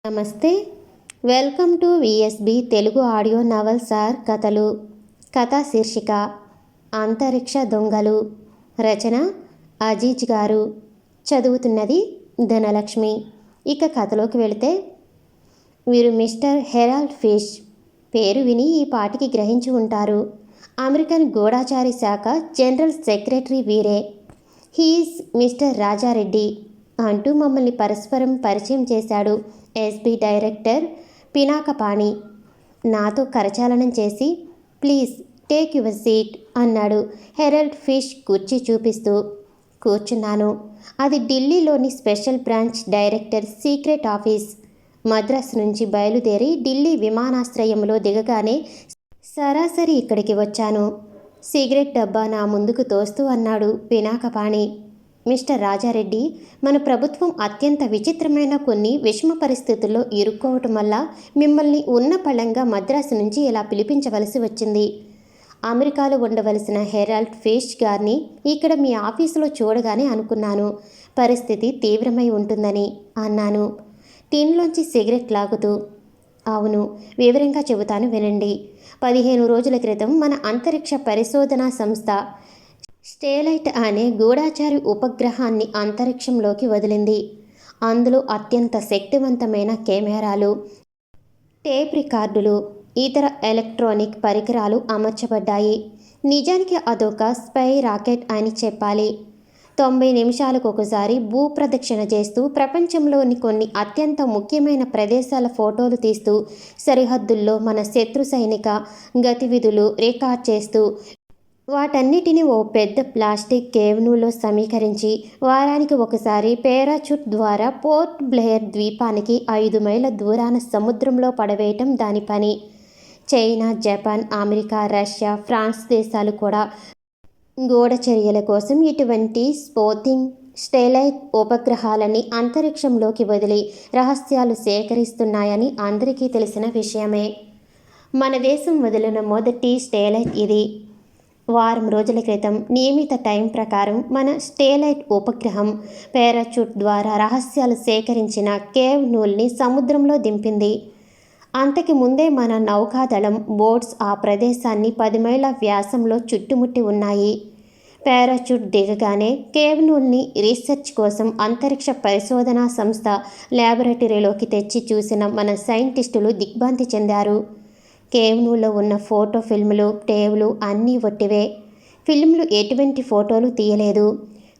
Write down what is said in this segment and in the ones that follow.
నమస్తే. Welcome to VSB Telugu audio novels or కథలు. కథా శీర్షిక అంతరిక్ష దొంగలు. రచన అజీజ్ గారు. చదువుతున్నది ధనలక్ష్మి. ఇక కథలోకి వెళితే, వీరు మిస్టర్ హెరాల్డ్ ఫిష్. పేరు విని ఈ పాటికి గ్రహించి ఉంటారు. అమెరికన్ గూఢచారి శాఖ జనరల్ సెక్రటరీ వీరే. హీఈస్ మిస్టర్ రాజారెడ్డి అంటూ మమ్మల్ని పరస్పరం పరిచయం చేశాడు ఎస్బీ డైరెక్టర్ పినాకపాణి. నాతో కరచాలనం చేసి, ప్లీజ్ టేక్ యువర్ సీట్ అన్నాడు హెరాల్డ్ ఫిష్ కుర్చీ చూపిస్తూ. కూర్చున్నాను. అది ఢిల్లీలోని special branch director secret office. Madras నుంచి బయలుదేరి ఢిల్లీ విమానాశ్రయంలో దిగగానే సరాసరి ఇక్కడికి వచ్చాను. సిగరెట్ డబ్బా నా ముందుకు తోస్తూ అన్నాడు పినాకపాణి. మిస్టర్ రాజారెడ్డి, మన ప్రభుత్వం అత్యంత విచిత్రమైన కొన్ని విషమ పరిస్థితుల్లో ఇరుక్కోవటం వల్ల మిమ్మల్ని ఉన్న పళంగా మద్రాసు నుంచి ఇలా పిలిపించవలసి వచ్చింది. అమెరికాలో ఉండవలసిన హెరాల్డ్ ఫిష్ గారిని ఇక్కడ మీ ఆఫీసులో చూడగానే అనుకున్నాను పరిస్థితి తీవ్రమై ఉంటుందని అన్నాను టిన్లోంచి సిగరెట్ లాగుతూ. అవును, వివరంగా చెబుతాను వినండి. 15 రోజుల క్రితం మన అంతరిక్ష పరిశోధనా సంస్థ స్టేలైట్ అనే గూఢచారి ఉపగ్రహాన్ని అంతరిక్షంలోకి వదిలింది. అందులో అత్యంత శక్తివంతమైన కెమెరాలు, టేప్ రికార్డులు, ఇతర ఎలక్ట్రానిక్ పరికరాలు అమర్చబడ్డాయి. నిజానికి అదొక స్పై రాకెట్ అని చెప్పాలి. 90 నిమిషాలకు ఒకసారి భూప్రదక్షిణ చేస్తూ ప్రపంచంలోని కొన్ని అత్యంత ముఖ్యమైన ప్రదేశాల ఫోటోలు తీస్తూ సరిహద్దుల్లో మన శత్రు సైనిక గతివిధులు రికార్డ్ చేస్తూ వాటన్నిటిని ఓ పెద్ద ప్లాస్టిక్ కేవ్నులో సమీకరించి వారానికి ఒకసారి పారాచూట్ ద్వారా పోర్ట్ బ్లెయిర్ ద్వీపానికి 5 మైళ్ళ దూరాన సముద్రంలో పడవేయటం దాని పని. China, Japan, America, Russia, France దేశాలు కూడా గూఢచర్యల కోసం ఇటువంటి స్పోతింగ్ స్టేలైట్ ఉపగ్రహాలని అంతరిక్షంలోకి వదిలి రహస్యాలు సేకరిస్తున్నాయని అందరికీ తెలిసిన విషయమే. మన దేశం వదిలిన మొదటి స్టేలైట్ ఇది. వారం రోజుల క్రితం నియమిత టైం ప్రకారం మన స్టేలైట్ ఉపగ్రహం పారాచూట్ ద్వారా రహస్యాలు సేకరించిన కేవ్ నూల్ని సముద్రంలో దింపింది. అంతకు ముందే మన నౌకాదళం బోట్స్ ఆ ప్రదేశాన్ని 10 మైళ్ళ వ్యాసంలో చుట్టుముట్టి ఉన్నాయి. పారాచూట్ దిగగానే కేవ్ నూల్ని రీసెర్చ్ కోసం అంతరిక్ష పరిశోధనా సంస్థ ల్యాబొరేటరీలోకి తెచ్చి చూసిన మన సైంటిస్టులు దిగ్భ్రాంతి చెందారు. కేవ్నులో ఉన్న ఫోటో ఫిల్ములు, టేవులు అన్నీ ఒట్టివే. ఫిల్ములు ఎటువంటి ఫోటోలు తీయలేదు.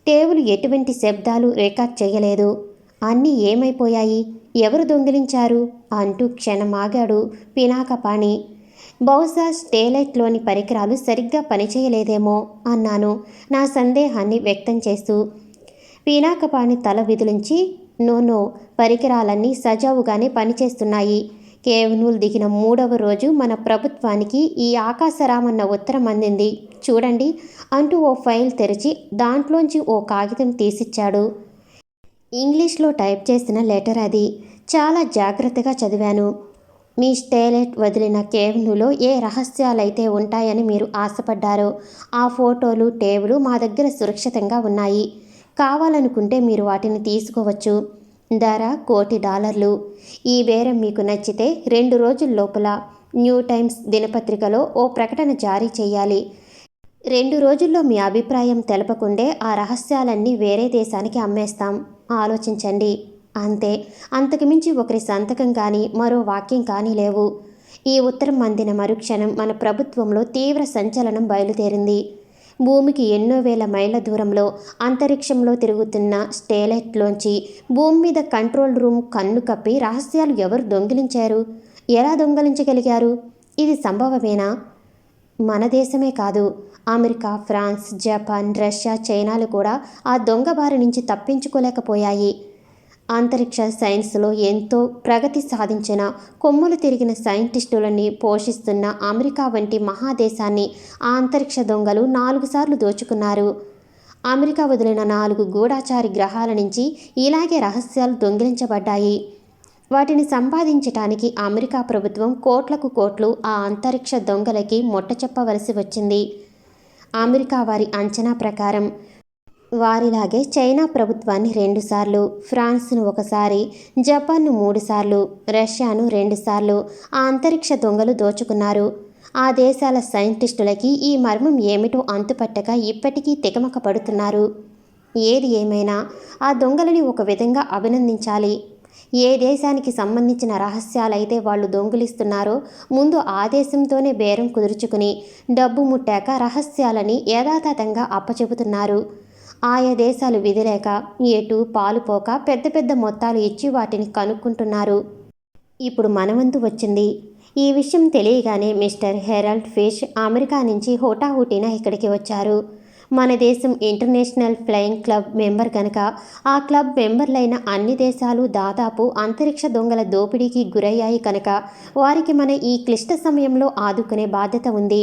టేవులు ఎటువంటి శబ్దాలు రికార్డ్ చేయలేదు. అన్నీ ఏమైపోయాయి? ఎవరు దొంగిలించారు అంటూ క్షణమాగాడు పినాకపాణి. బహుశా స్టేలైట్లోని పరికరాలు సరిగ్గా పనిచేయలేదేమో అన్నాను నా సందేహాన్ని వ్యక్తం చేస్తూ. పినాకపాణి తల విదిలించి, నో, పరికరాలన్నీ సజావుగానే పనిచేస్తున్నాయి. కేవ్నూల్ దిగిన 3వ రోజు మన ప్రభుత్వానికి ఈ ఆకాశరామన్న ఉత్తరం అందింది చూడండి అంటూ ఓ ఫైల్ తెరిచి దాంట్లోంచి ఓ కాగితం తీసిచ్చాడు. ఇంగ్లీష్లో టైప్ చేసిన లెటర్ అది. చాలా జాగ్రత్తగా చదివాను. మీ స్టేలైట్ వదిలిన కేవ్నులో ఏ రహస్యాలైతే ఉంటాయని మీరు ఆశపడ్డారో ఆ ఫోటోలు, టేబులు మా దగ్గర సురక్షితంగా ఉన్నాయి. కావాలనుకుంటే మీరు వాటిని తీసుకోవచ్చు. ధర $1,00,00,000. ఈ బేరం మీకు నచ్చితే 2 రోజుల లోపల న్యూ టైమ్స్ దినపత్రికలో ఓ ప్రకటన జారీ చేయాలి. 2 రోజుల్లో మీ అభిప్రాయం తెలపకుండే ఆ రహస్యాలన్నీ వేరే దేశానికి అమ్మేస్తాం. ఆలోచించండి అంతే. అంతకుమించి ఒకరి సంతకం కానీ మరో వాక్యం కానీ లేవు. ఈ ఉత్తరం అందిన మరుక్షణం మన ప్రభుత్వంలో తీవ్ర సంచలనం బయలుదేరింది. భూమికి ఎన్నో వేల మైళ్ళ దూరంలో అంతరిక్షంలో తిరుగుతున్న స్టేలైట్లోంచి భూమి మీద కంట్రోల్ రూమ్ కన్ను కప్పి రహస్యాలు ఎవరు దొంగిలించారు? ఎలా దొంగిలించగలిగారు? ఇది సంభవమేనా? మన దేశమే కాదు, అమెరికా, ఫ్రాన్స్, జపాన్, రష్యా, చైనాలు కూడా ఆ దొంగ బారి నుంచి తప్పించుకోలేకపోయాయి. అంతరిక్ష సైన్స్లో ఎంతో ప్రగతి సాధించిన, కొమ్ములు తిరిగిన సైంటిస్టులని పోషిస్తున్న అమెరికా వంటి మహాదేశాన్ని ఆ అంతరిక్ష దొంగలు 4 సార్లు దోచుకున్నారు. అమెరికా వదిలిన 4 గూఢచారి గ్రహాల నుంచి ఇలాగే రహస్యాలు దొంగిలించబడ్డాయి. వాటిని సంపాదించటానికి అమెరికా ప్రభుత్వం కోట్లకు కోట్లు ఆ అంతరిక్ష దొంగలకి ముట్టచెప్పవలసి వచ్చింది. అమెరికా వారి అంచనా ప్రకారం వారిలాగే చైనా ప్రభుత్వాన్ని 2 సార్లు, ఫ్రాన్స్ను 1 సారి, జపాన్ను 3 సార్లు, రష్యాను 2 సార్లు ఆ అంతరిక్ష దొంగలు దోచుకున్నారు. ఆ దేశాల సైంటిస్టులకి ఈ మర్మం ఏమిటో అంతుపట్టక ఇప్పటికీ తికమక పడుతున్నారు. ఏది ఏమైనా ఆ దొంగలని ఒక విధంగా అభినందించాలి. ఏ దేశానికి సంబంధించిన రహస్యాలైతే వాళ్ళు దొంగిలిస్తున్నారో ముందు ఆ దేశంతోనే బేరం కుదుర్చుకుని డబ్బు ముట్టాక రహస్యాలని యథాతథంగా అప్పచెబుతున్నారు. ఆయా దేశాలు విధిలేక ఎటు పాలుపోక పెద్ద పెద్ద మొత్తాలు ఇచ్చి వాటిని కనుక్కుంటున్నారు. ఇప్పుడు మనవంతు వచ్చింది. ఈ విషయం తెలియగానే మిస్టర్ హెరాల్డ్ ఫిష్ అమెరికా నుంచి హుటాహుటిన ఇక్కడికి వచ్చారు. మన దేశం ఇంటర్నేషనల్ ఫ్లయింగ్ క్లబ్ మెంబర్ కనుక ఆ క్లబ్ మెంబర్లైన అన్ని దేశాలు దాదాపు అంతరిక్ష దొంగల దోపిడీకి గురయ్యాయి కనుక వారికి మన ఈ క్లిష్ట సమయంలో ఆదుకునే బాధ్యత ఉంది.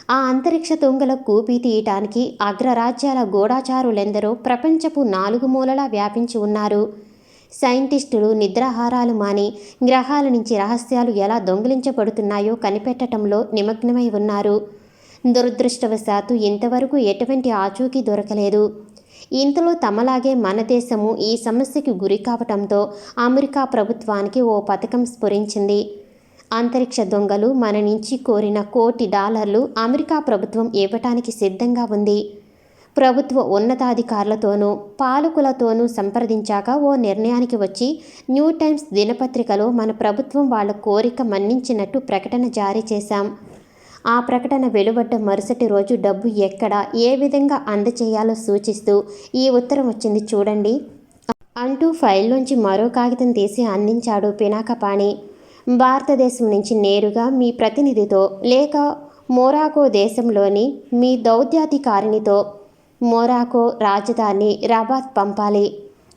ఆ అంతరిక్ష దొంగల కూపీ తీయటానికి అగ్రరాజ్యాల గూఢాచారులెందరో ప్రపంచపు 4 మూలలా వ్యాపించి ఉన్నారు. సైంటిస్టులు నిద్రాహారాలు మాని గ్రహాల నుంచి రహస్యాలు ఎలా దొంగిలించబడుతున్నాయో కనిపెట్టడంలో నిమగ్నమై ఉన్నారు. దురదృష్టవశాత్తు ఇంతవరకు ఎటువంటి ఆచూకీ దొరకలేదు. ఇంతలో తమలాగే మన దేశము ఈ సమస్యకి గురి కావటంతో అమెరికా ప్రభుత్వానికి ఓ పథకం స్ఫురించింది. అంతరిక్ష దొంగలు మన నుంచి కోరిన $1,000,00,000 అమెరికా ప్రభుత్వం ఇవ్వటానికి సిద్ధంగా ఉంది. ప్రభుత్వ ఉన్నతాధికారులతోనూ పాలకులతోనూ సంప్రదించాక ఓ నిర్ణయానికి వచ్చి న్యూ టైమ్స్ దినపత్రికలో మన ప్రభుత్వం వాళ్ళ కోరిక మన్నించినట్టు ప్రకటన జారీ చేశాం. ఆ ప్రకటన వెలువడ్డ మరుసటి రోజు డబ్బు ఎక్కడ ఏ విధంగా అందచేయాలో సూచిస్తూ ఈ ఉత్తరం వచ్చింది చూడండి అంటూ ఫైల్లోంచి మరో కాగితం తీసి అందించాడు పినాకపాణి. భారతదేశం నుంచి నేరుగా మీ ప్రతినిధితో లేక మొరాకో దేశంలోని మీ దౌత్యాధికారినితో మొరాకో రాజధాని రబాత్ పంపాలి.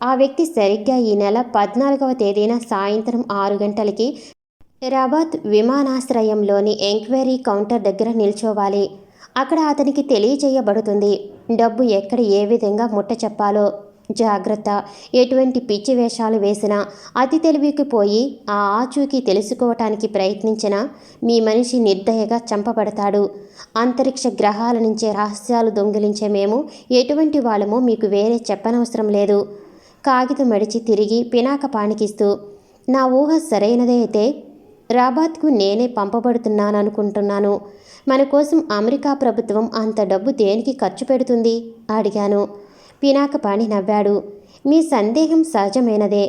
ఆ వ్యక్తి సరిగ్గా ఈ నెల 14వ తేదీన సాయంత్రం 6 గంటలకి రబాత్ విమానాశ్రయంలోని ఎంక్వైరీ కౌంటర్ దగ్గర నిల్చోవాలి. అక్కడ అతనికి తెలియచేయబడుతుంది డబ్బు ఎక్కడ ఏ విధంగా ముట్ట చెప్పాలో. జాగ్రత్త, ఎటువంటి పిచ్చి వేషాలు వేసినా అతి తెలివికి పోయి ఆ ఆచూకీ తెలుసుకోవటానికి ప్రయత్నించినా మీ మనిషి నిర్దయగా చంపబడతాడు. అంతరిక్ష గ్రహాల నుంచే రహస్యాలు దొంగిలించే మేము ఎటువంటి వాళ్ళమో మీకు వేరే చెప్పనవసరం లేదు. కాగితం మడిచి తిరిగి పినాకపాణికిస్తూ, నా ఊహ సరైనదే అయితే రాబాత్కు నేనే పంపబడుతున్నాననుకుంటున్నాను. మన కోసం అమెరికా ప్రభుత్వం అంత డబ్బు దేనికి ఖర్చు పెడుతుంది అడిగాను. పినాకపాణి నవ్వాడు. మీ సందేహం సహజమైనదే.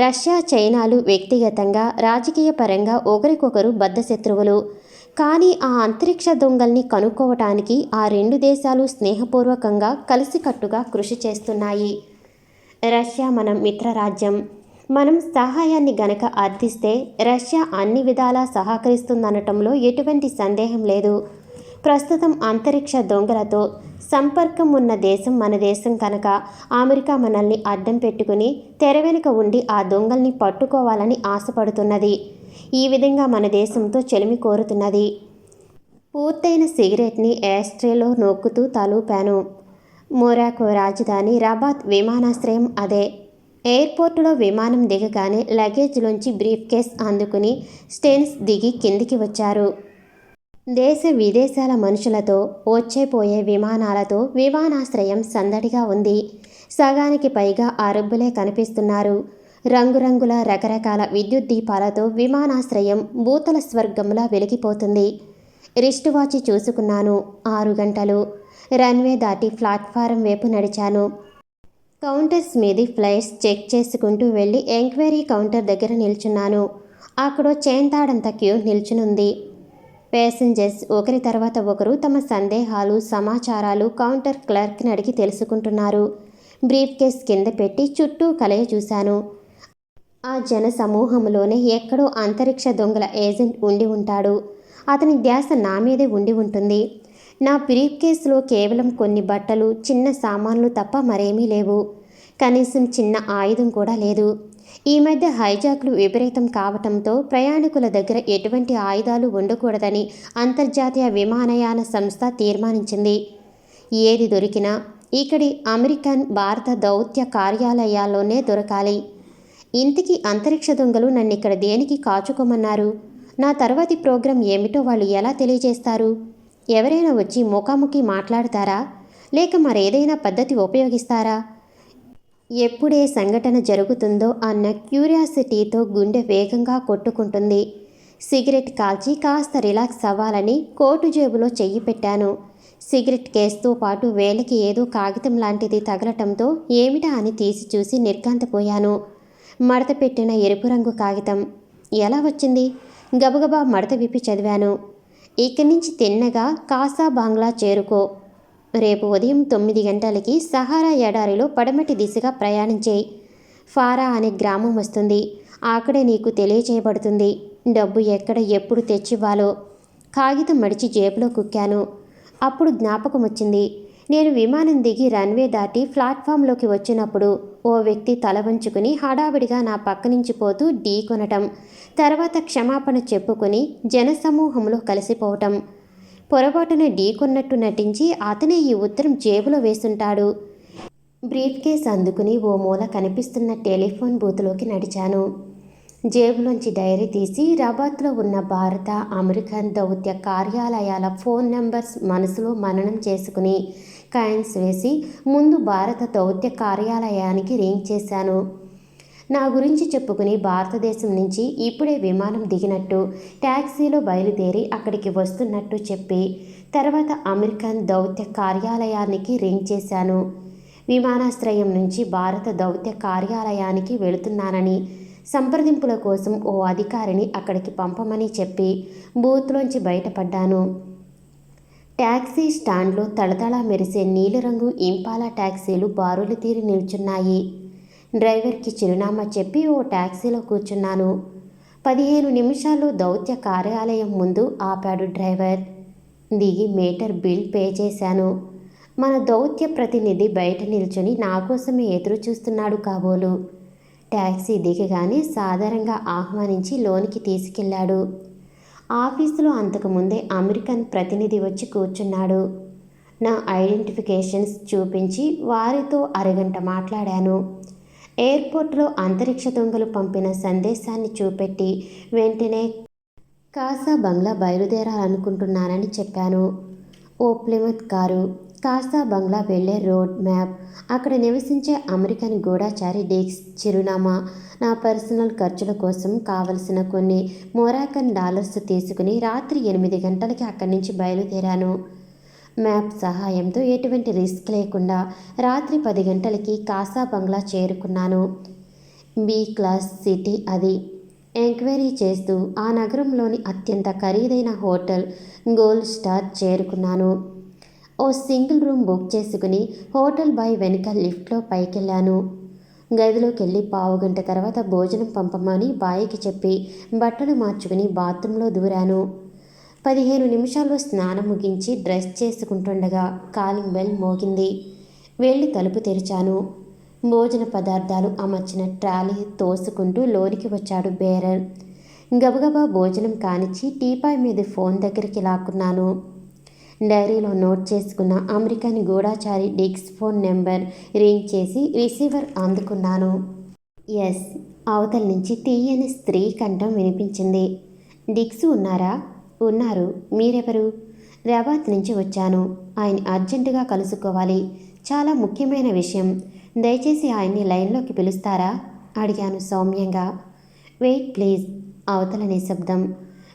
రష్యా చైనాలు వ్యక్తిగతంగా రాజకీయ పరంగా ఒకరికొకరు బద్ధశత్రువులు. కానీ ఆ అంతరిక్ష దొంగల్ని కనుక్కోవటానికి ఆ 2 దేశాలు స్నేహపూర్వకంగా కలిసికట్టుగా కృషి చేస్తున్నాయి. రష్యా మన మిత్రరాజ్యం. మనం సహాయాన్ని గనక అర్థిస్తే రష్యా అన్ని విధాలా సహకరిస్తుందనటంలో ఎటువంటి సందేహం లేదు. ప్రస్తుతం అంతరిక్ష దొంగలతో సంపర్కం ఉన్న దేశం మన దేశం కనుక అమెరికా మనల్ని అడ్డం పెట్టుకుని తెర వెనుక ఉండి ఆ దొంగల్ని పట్టుకోవాలని ఆశపడుతున్నది. ఈ విధంగా మన దేశంతో చెలిమి కోరుతున్నది. పూర్తయిన సిగరెట్ని యాస్ట్రేలో నొక్కుతూ తలూపాను. మొరాకో రాజధాని రబాత్ విమానాశ్రయం అదే. ఎయిర్పోర్టులో విమానం దిగగానే లగేజ్లోంచి బ్రీఫ్ కేస్ అందుకుని స్టెన్స్ దిగి కిందికి వచ్చారు. దేశ విదేశాల మనుషులతో వచ్చేపోయే విమానాలతో విమానాశ్రయం సందడిగా ఉంది. సగానికి పైగా అరబ్బులే కనిపిస్తున్నారు. రంగురంగుల రకరకాల విద్యుత్ దీపాలతో విమానాశ్రయం భూతల స్వర్గంలా వెలిగిపోతుంది. రిస్ట్ వాచ్ చూసుకున్నాను. 6 గంటలు. రన్వే దాటి ప్లాట్ఫారం వైపు నడిచాను. కౌంటర్స్ మీది ఫ్లైట్స్ చెక్ చేసుకుంటూ వెళ్ళి ఎంక్వైరీ కౌంటర్ దగ్గర నిల్చున్నాను. అక్కడో చేంతాడంత క్యూ నిల్చునుంది. ప్యాసింజర్స్ ఒకరి తర్వాత ఒకరు తమ సందేహాలు సమాచారాలు కౌంటర్ క్లర్క్ని అడిగి తెలుసుకుంటున్నారు. బ్రీఫ్ కేస్ కింద పెట్టి చుట్టూ కలయ చూశాను. ఆ జన సమూహంలోనే ఎక్కడో అంతరిక్ష దొంగల ఏజెంట్ ఉండి ఉంటాడు. అతని ధ్యాస నా మీదే ఉండి ఉంటుంది. నా బ్రీఫ్ కేసులో కేవలం కొన్ని బట్టలు చిన్న సామాన్లు తప్ప మరేమీ లేవు. కనీసం చిన్న ఆయుధం కూడా లేదు. ఈ మధ్య హైజాక్లు విపరీతం కావటంతో ప్రయాణికుల దగ్గర ఎటువంటి ఆయుధాలు ఉండకూడదని అంతర్జాతీయ విమానయాన సంస్థ తీర్మానించింది. ఏది దొరికినా ఇక్కడి అమెరికన్ భారత దౌత్య కార్యాలయాల్లోనే దొరకాలి. ఇంతకీ అంతరిక్ష దొంగలు నన్నిక్కడ దేనికి కాచుకోమన్నారు? నా తర్వాతి ప్రోగ్రాం ఏమిటో వాళ్ళు ఎలా తెలియజేస్తారు? ఎవరైనా వచ్చి ముఖాముఖి మాట్లాడతారా? లేక మరేదైనా పద్ధతి ఉపయోగిస్తారా? ఎప్పుడే సంఘటన జరుగుతుందో అన్న క్యూరియాసిటీతో గుండె వేగంగా కొట్టుకుంటుంది. సిగరెట్ కాల్చి కాస్త రిలాక్స్ అవ్వాలని కోటు జేబులో చెయ్యి పెట్టాను. సిగరెట్ కేసుతో పాటు వేలికి ఏదో కాగితం లాంటిది తగలటంతో ఏమిటా అని తీసి చూసి నిర్ఘాంతపోయాను. మడత పెట్టిన ఎరుపు రంగు కాగితం. ఎలా వచ్చింది? గబగబా మడత విప్పి చదివాను. ఇక్కడి నుంచి తిన్నగా కాసా బంగ్లా చేరుకో. రేపు ఉదయం 9 గంటలకి సహారా ఎడారిలో పడమటి దిశగా ప్రయాణించేయి. ఫారా అనే గ్రామం వస్తుంది. అక్కడే నీకు తెలియచేయబడుతుంది డబ్బు ఎక్కడ ఎప్పుడు తెచ్చివ్వాలో. కాగితం మడిచి జేబులో కుక్కాను. అప్పుడు జ్ఞాపకం వచ్చింది. నేను విమానం దిగి రన్వే దాటి ప్లాట్ఫామ్లోకి వచ్చినప్పుడు ఓ వ్యక్తి తల వంచుకుని హడావిడిగా నా పక్క నుంచి పోతూ ఢీకొనటం, తర్వాత క్షమాపణ చెప్పుకుని జనసమూహంలో కలిసిపోవటం. పొరపాటున ఢీకొన్నట్టు నటించి అతనే ఈ ఉత్తరం జేబులో వేస్తుంటాడు. బ్రీఫ్ కేస్ అందుకుని ఓ మూల కనిపిస్తున్న టెలిఫోన్ బూత్లోకి నడిచాను. జేబులోంచి డైరీ తీసి రబాత్లో ఉన్న భారత, అమెరికన్ దౌత్య కార్యాలయాల ఫోన్ నెంబర్స్ మనసులో మననం చేసుకుని కాయిన్స్ వేసి ముందు భారత దౌత్య కార్యాలయానికి రింగ్ చేశాను. నా గురించి చెప్పుకుని భారతదేశం నుంచి ఇప్పుడే విమానం దిగినట్టు, ట్యాక్సీలో బయలుదేరి అక్కడికి వస్తున్నట్టు చెప్పి తర్వాత అమెరికన్ దౌత్య కార్యాలయానికి రింగ్ చేశాను. విమానాశ్రయం నుంచి భారత దౌత్య కార్యాలయానికి వెళుతున్నానని, సంప్రదింపుల కోసం ఓ అధికారిని అక్కడికి పంపమని చెప్పి బూత్లోంచి బయటపడ్డాను. ట్యాక్సీ స్టాండ్లో తళతళ మెరిసే నీలిరంగు ఇంపాలా ట్యాక్సీలు బారులు తీరి నిల్చున్నాయి. డ్రైవర్కి చిరునామా చెప్పి ఓ ట్యాక్సీలో కూర్చున్నాను. 15 నిమిషాల్లో దౌత్య కార్యాలయం ముందు ఆపాడు డ్రైవర్. దిగి మీటర్ బిల్ పే చేశాను. మన దౌత్య ప్రతినిధి బయట నిల్చుని నా కోసమే ఎదురు చూస్తున్నాడు కాబోలు. ట్యాక్సీ దిగగానే సాధారణంగా ఆహ్వానించి లోనికి తీసుకెళ్లాడు. ఆఫీసులో అంతకుముందే అమెరికన్ ప్రతినిధి వచ్చి కూర్చున్నాడు. నా ఐడెంటిఫికేషన్స్ చూపించి వారితో అరగంట మాట్లాడాను. ఎయిర్పోర్ట్లో అంతరిక్ష దొంగలు పంపిన సందేశాన్ని చూపెట్టి వెంటనే కాసా బంగ్లా బయలుదేరాలనుకుంటున్నానని చెప్పాను. ఓ ప్లిమత్ కారు, కాసా బంగ్లా వెళ్లే రోడ్ మ్యాప్, అక్కడ నివసించే అమెరికన్ గూఢచారి డిక్స్ చిరునామా, నా పర్సనల్ ఖర్చుల కోసం కావలసిన కొన్ని మొరాకన్ డాలర్స్ తీసుకుని రాత్రి 8 గంటలకి అక్కడి నుంచి బయలుదేరాను. మ్యాప్ సహాయంతో ఎటువంటి రిస్క్ లేకుండా రాత్రి 10 గంటలకి కాసా బంగ్లా చేరుకున్నాను. బి క్లాస్ సిటీ అది. ఎంక్వైరీ చేస్తూ ఆ నగరంలోని అత్యంత ఖరీదైన హోటల్ గోల్డ్ స్టార్ చేరుకున్నాను. ఓ సింగిల్ రూమ్ బుక్ చేసుకుని హోటల్ బాయ్ వెనుక లిఫ్ట్లో పైకెళ్ళాను. గదిలోకి వెళ్ళి 15 గంట తర్వాత భోజనం పంపమని బాయ్కి చెప్పి బట్టలు మార్చుకుని బాత్రూంలో దూరాను. 15 నిమిషాల్లో స్నానం ముగించి డ్రెస్ చేసుకుంటుండగా కాలింగ్ బెల్ మోగింది. వెళ్ళి తలుపు తెరిచాను. భోజన పదార్థాలు అమర్చిన ట్రాలీ తోసుకుంటూ లోనికి వచ్చాడు బేరర్. గబగబా భోజనం కానిచ్చి టీపాయ్ మీద ఫోన్ దగ్గరికి లాక్కున్నాను. డైరీలో నోట్ చేసుకున్న అమెరికన్ గూఢచారి డిక్స్ ఫోన్ నెంబర్ రింగ్ చేసి రిసీవర్ అందుకున్నాను. ఎస్, అవతల నుంచి తీయని స్త్రీ కంఠం వినిపించింది. డిక్స్ ఉన్నారా? ఉన్నారు. మీరెవరు? రబాత్ నుంచి వచ్చాను. ఆయన అర్జెంటుగా కలుసుకోవాలి. చాలా ముఖ్యమైన విషయం. దయచేసి ఆయన్ని లైన్లోకి పిలుస్తారా? అడిగాను సౌమ్యంగా. Wait please. అవతల నిశ్శబ్దం.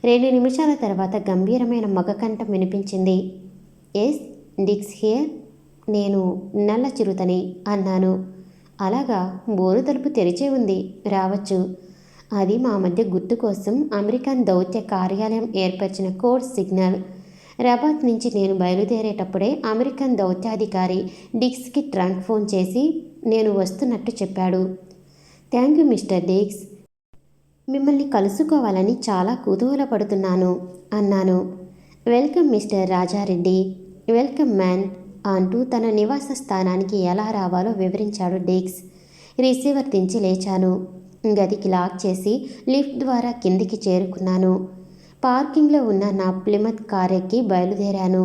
2 నిమిషాల తర్వాత గంభీరమైన మగకంఠం వినిపించింది. Yes, Dix here. నేను నల్ల చిరుతని అన్నాను. అలాగా? బోరు తలుపు తెరిచే ఉంది, రావచ్చు. అది మా మధ్య గుర్తు కోసం అమెరికన్ దౌత్య కార్యాలయం ఏర్పరిచిన కోడ్ సిగ్నల్. రబాత్ నుంచి నేను బయలుదేరేటప్పుడే అమెరికన్ దౌత్యాధికారి డిక్స్కి ట్రంక్ ఫోన్ చేసి నేను వస్తున్నట్టు చెప్పాడు. Thank you Mister Dix. మిమ్మల్ని కలుసుకోవాలని చాలా కుతూహలపడుతున్నాను అన్నాను. Welcome Mister Raja Reddy. Welcome man అంటూ తన నివాస స్థానానికి ఎలా రావాలో వివరించాడు డిక్స్. రిసీవర్ దించి లేచాను. గదికి లాక్ చేసి లిఫ్ట్ ద్వారా కిందికి చేరుకున్నాను. పార్కింగ్లో ఉన్న నా ప్లిమత్ కార్ ఎక్కి బయలుదేరాను.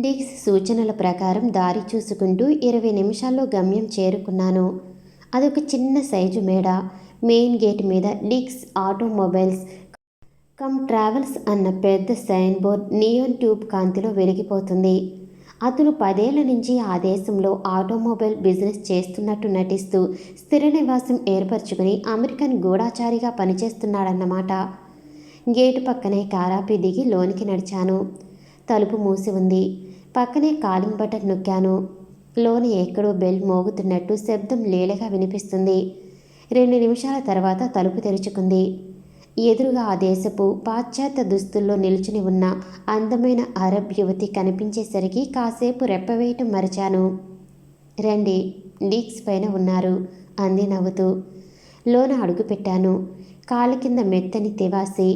డిక్స్ సూచనల ప్రకారం దారి చూసుకుంటూ 20 నిమిషాల్లో గమ్యం చేరుకున్నాను. అదొక చిన్న సైజు మేడ. మెయిన్ గేట్ మీద డిక్స్ ఆటోమొబైల్స్ కమ్ ట్రావెల్స్ అన్న పెద్ద సైన్ బోర్డ్ నియోన్ ట్యూబ్ కాంతిలో వెలిగిపోతుంది. అతను 10 ఏళ్ల నుంచి ఆ దేశంలో ఆటోమొబైల్ బిజినెస్ చేస్తున్నట్టు నటిస్తూ స్థిర నివాసం ఏర్పరచుకుని అమెరికన్ గూఢాచారిగా పనిచేస్తున్నాడన్నమాట. గేటు పక్కనే కారాపి దిగి లోనికి నడిచాను. తలుపు మూసి ఉంది. పక్కనే కాలింగ్ బటన్ నొక్కాను. లోన ఎక్కడో బెల్ మోగుతున్నట్టు శబ్దం లీలగా వినిపిస్తుంది. 2 నిమిషాల తర్వాత తలుపు తెరుచుకుంది. ఎదురుగా ఆ దేశపు పాశ్చాత్య దుస్తుల్లో నిల్చుని ఉన్న అందమైన అరబ్ యువతి కనిపించేసరికి కాసేపు రెప్పవేయటం మరిచాను. రండి, డీక్స్ పైన ఉన్నారు అంది నవ్వుతూ. లోన అడుగుపెట్టాను. కాళ్ళ కింద మెత్తని తివాసి.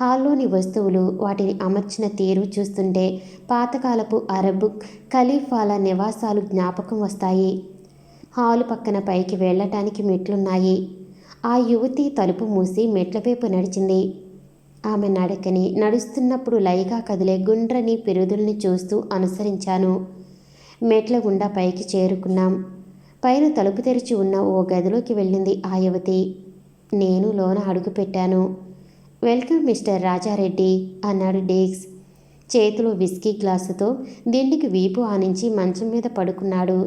హాల్లోని వస్తువులు, వాటిని అమర్చిన తీరు చూస్తుంటే పాతకాలపు అరబ్ ఖలీఫాల నివాసాలు జ్ఞాపకం వస్తాయి. హాలు పక్కన పైకి వెళ్ళటానికి మెట్లున్నాయి. ఆ యువతి తలుపు మూసి మెట్లవైపు నడిచింది. ఆమె నడకని, నడుస్తున్నప్పుడు లయగా కదిలే గుండ్రని పిరుదుల్ని చూస్తూ అనుసరించాను. మెట్ల గుండా పైకి చేరుకున్నాం. పైన తలుపు తెరిచి ఉన్న ఓ గదిలోకి వెళ్ళింది ఆ యువతి. నేను లోన అడుగుపెట్టాను. వెల్కమ్ మిస్టర్ రాజారెడ్డి అన్నాడు డీక్స్. చేతిలో విస్కీ గ్లాసుతో దిండికి వీపు ఆనించి మంచం మీద పడుకున్నాడు.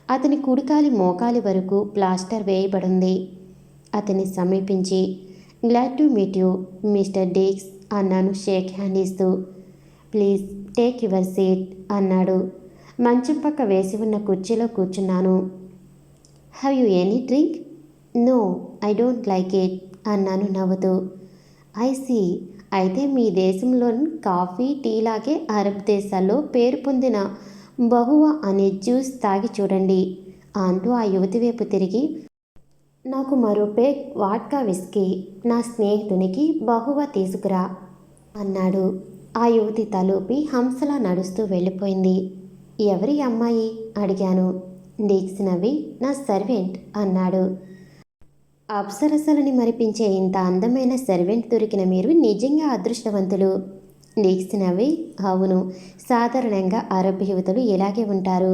అతని కుడికాలి మోకాలి వరకు ప్లాస్టర్ వేయబడింది. అతన్ని సమీపించి glad to meet you Mister Dix అన్నాను షేక్ హ్యాండ్ ఇస్తూ. ప్లీజ్ టేక్ యువర్ సీట్ అన్నాడు. మంచం పక్క వేసి ఉన్న కుర్చీలో కూర్చున్నాను. Have you any drink? No, I don't like it అన్నాను నవ్వుతూ. ఐ సీ, అయితే మీ దేశంలోని కాఫీ టీలాగే అరబ్ దేశాల్లో పేరు పొందిన బహువా అనే జ్యూస్ తాగి చూడండి అంటూ ఆ యువతి వైపు తిరిగి నాకు మరో పేగ్ వాడ్కా విస్కీ, నా స్నేహితునికి బహువా తీసుకురా అన్నాడు. ఆ యువతి తలూపి హంసలా నడుస్తూ వెళ్ళిపోయింది. ఎవరి అమ్మాయి అడిగాను. డీక్స్ నవ్వి నా సర్వెంట్ అన్నాడు. అప్సరసలని మరిపించే ఇంత అందమైన సర్వెంట్ దొరికిన మీరు నిజంగా అదృష్టవంతులు. డీక్స్ నవ్వి అవును, సాధారణంగా అరబ్ యువతులు ఇలాగే ఉంటారు.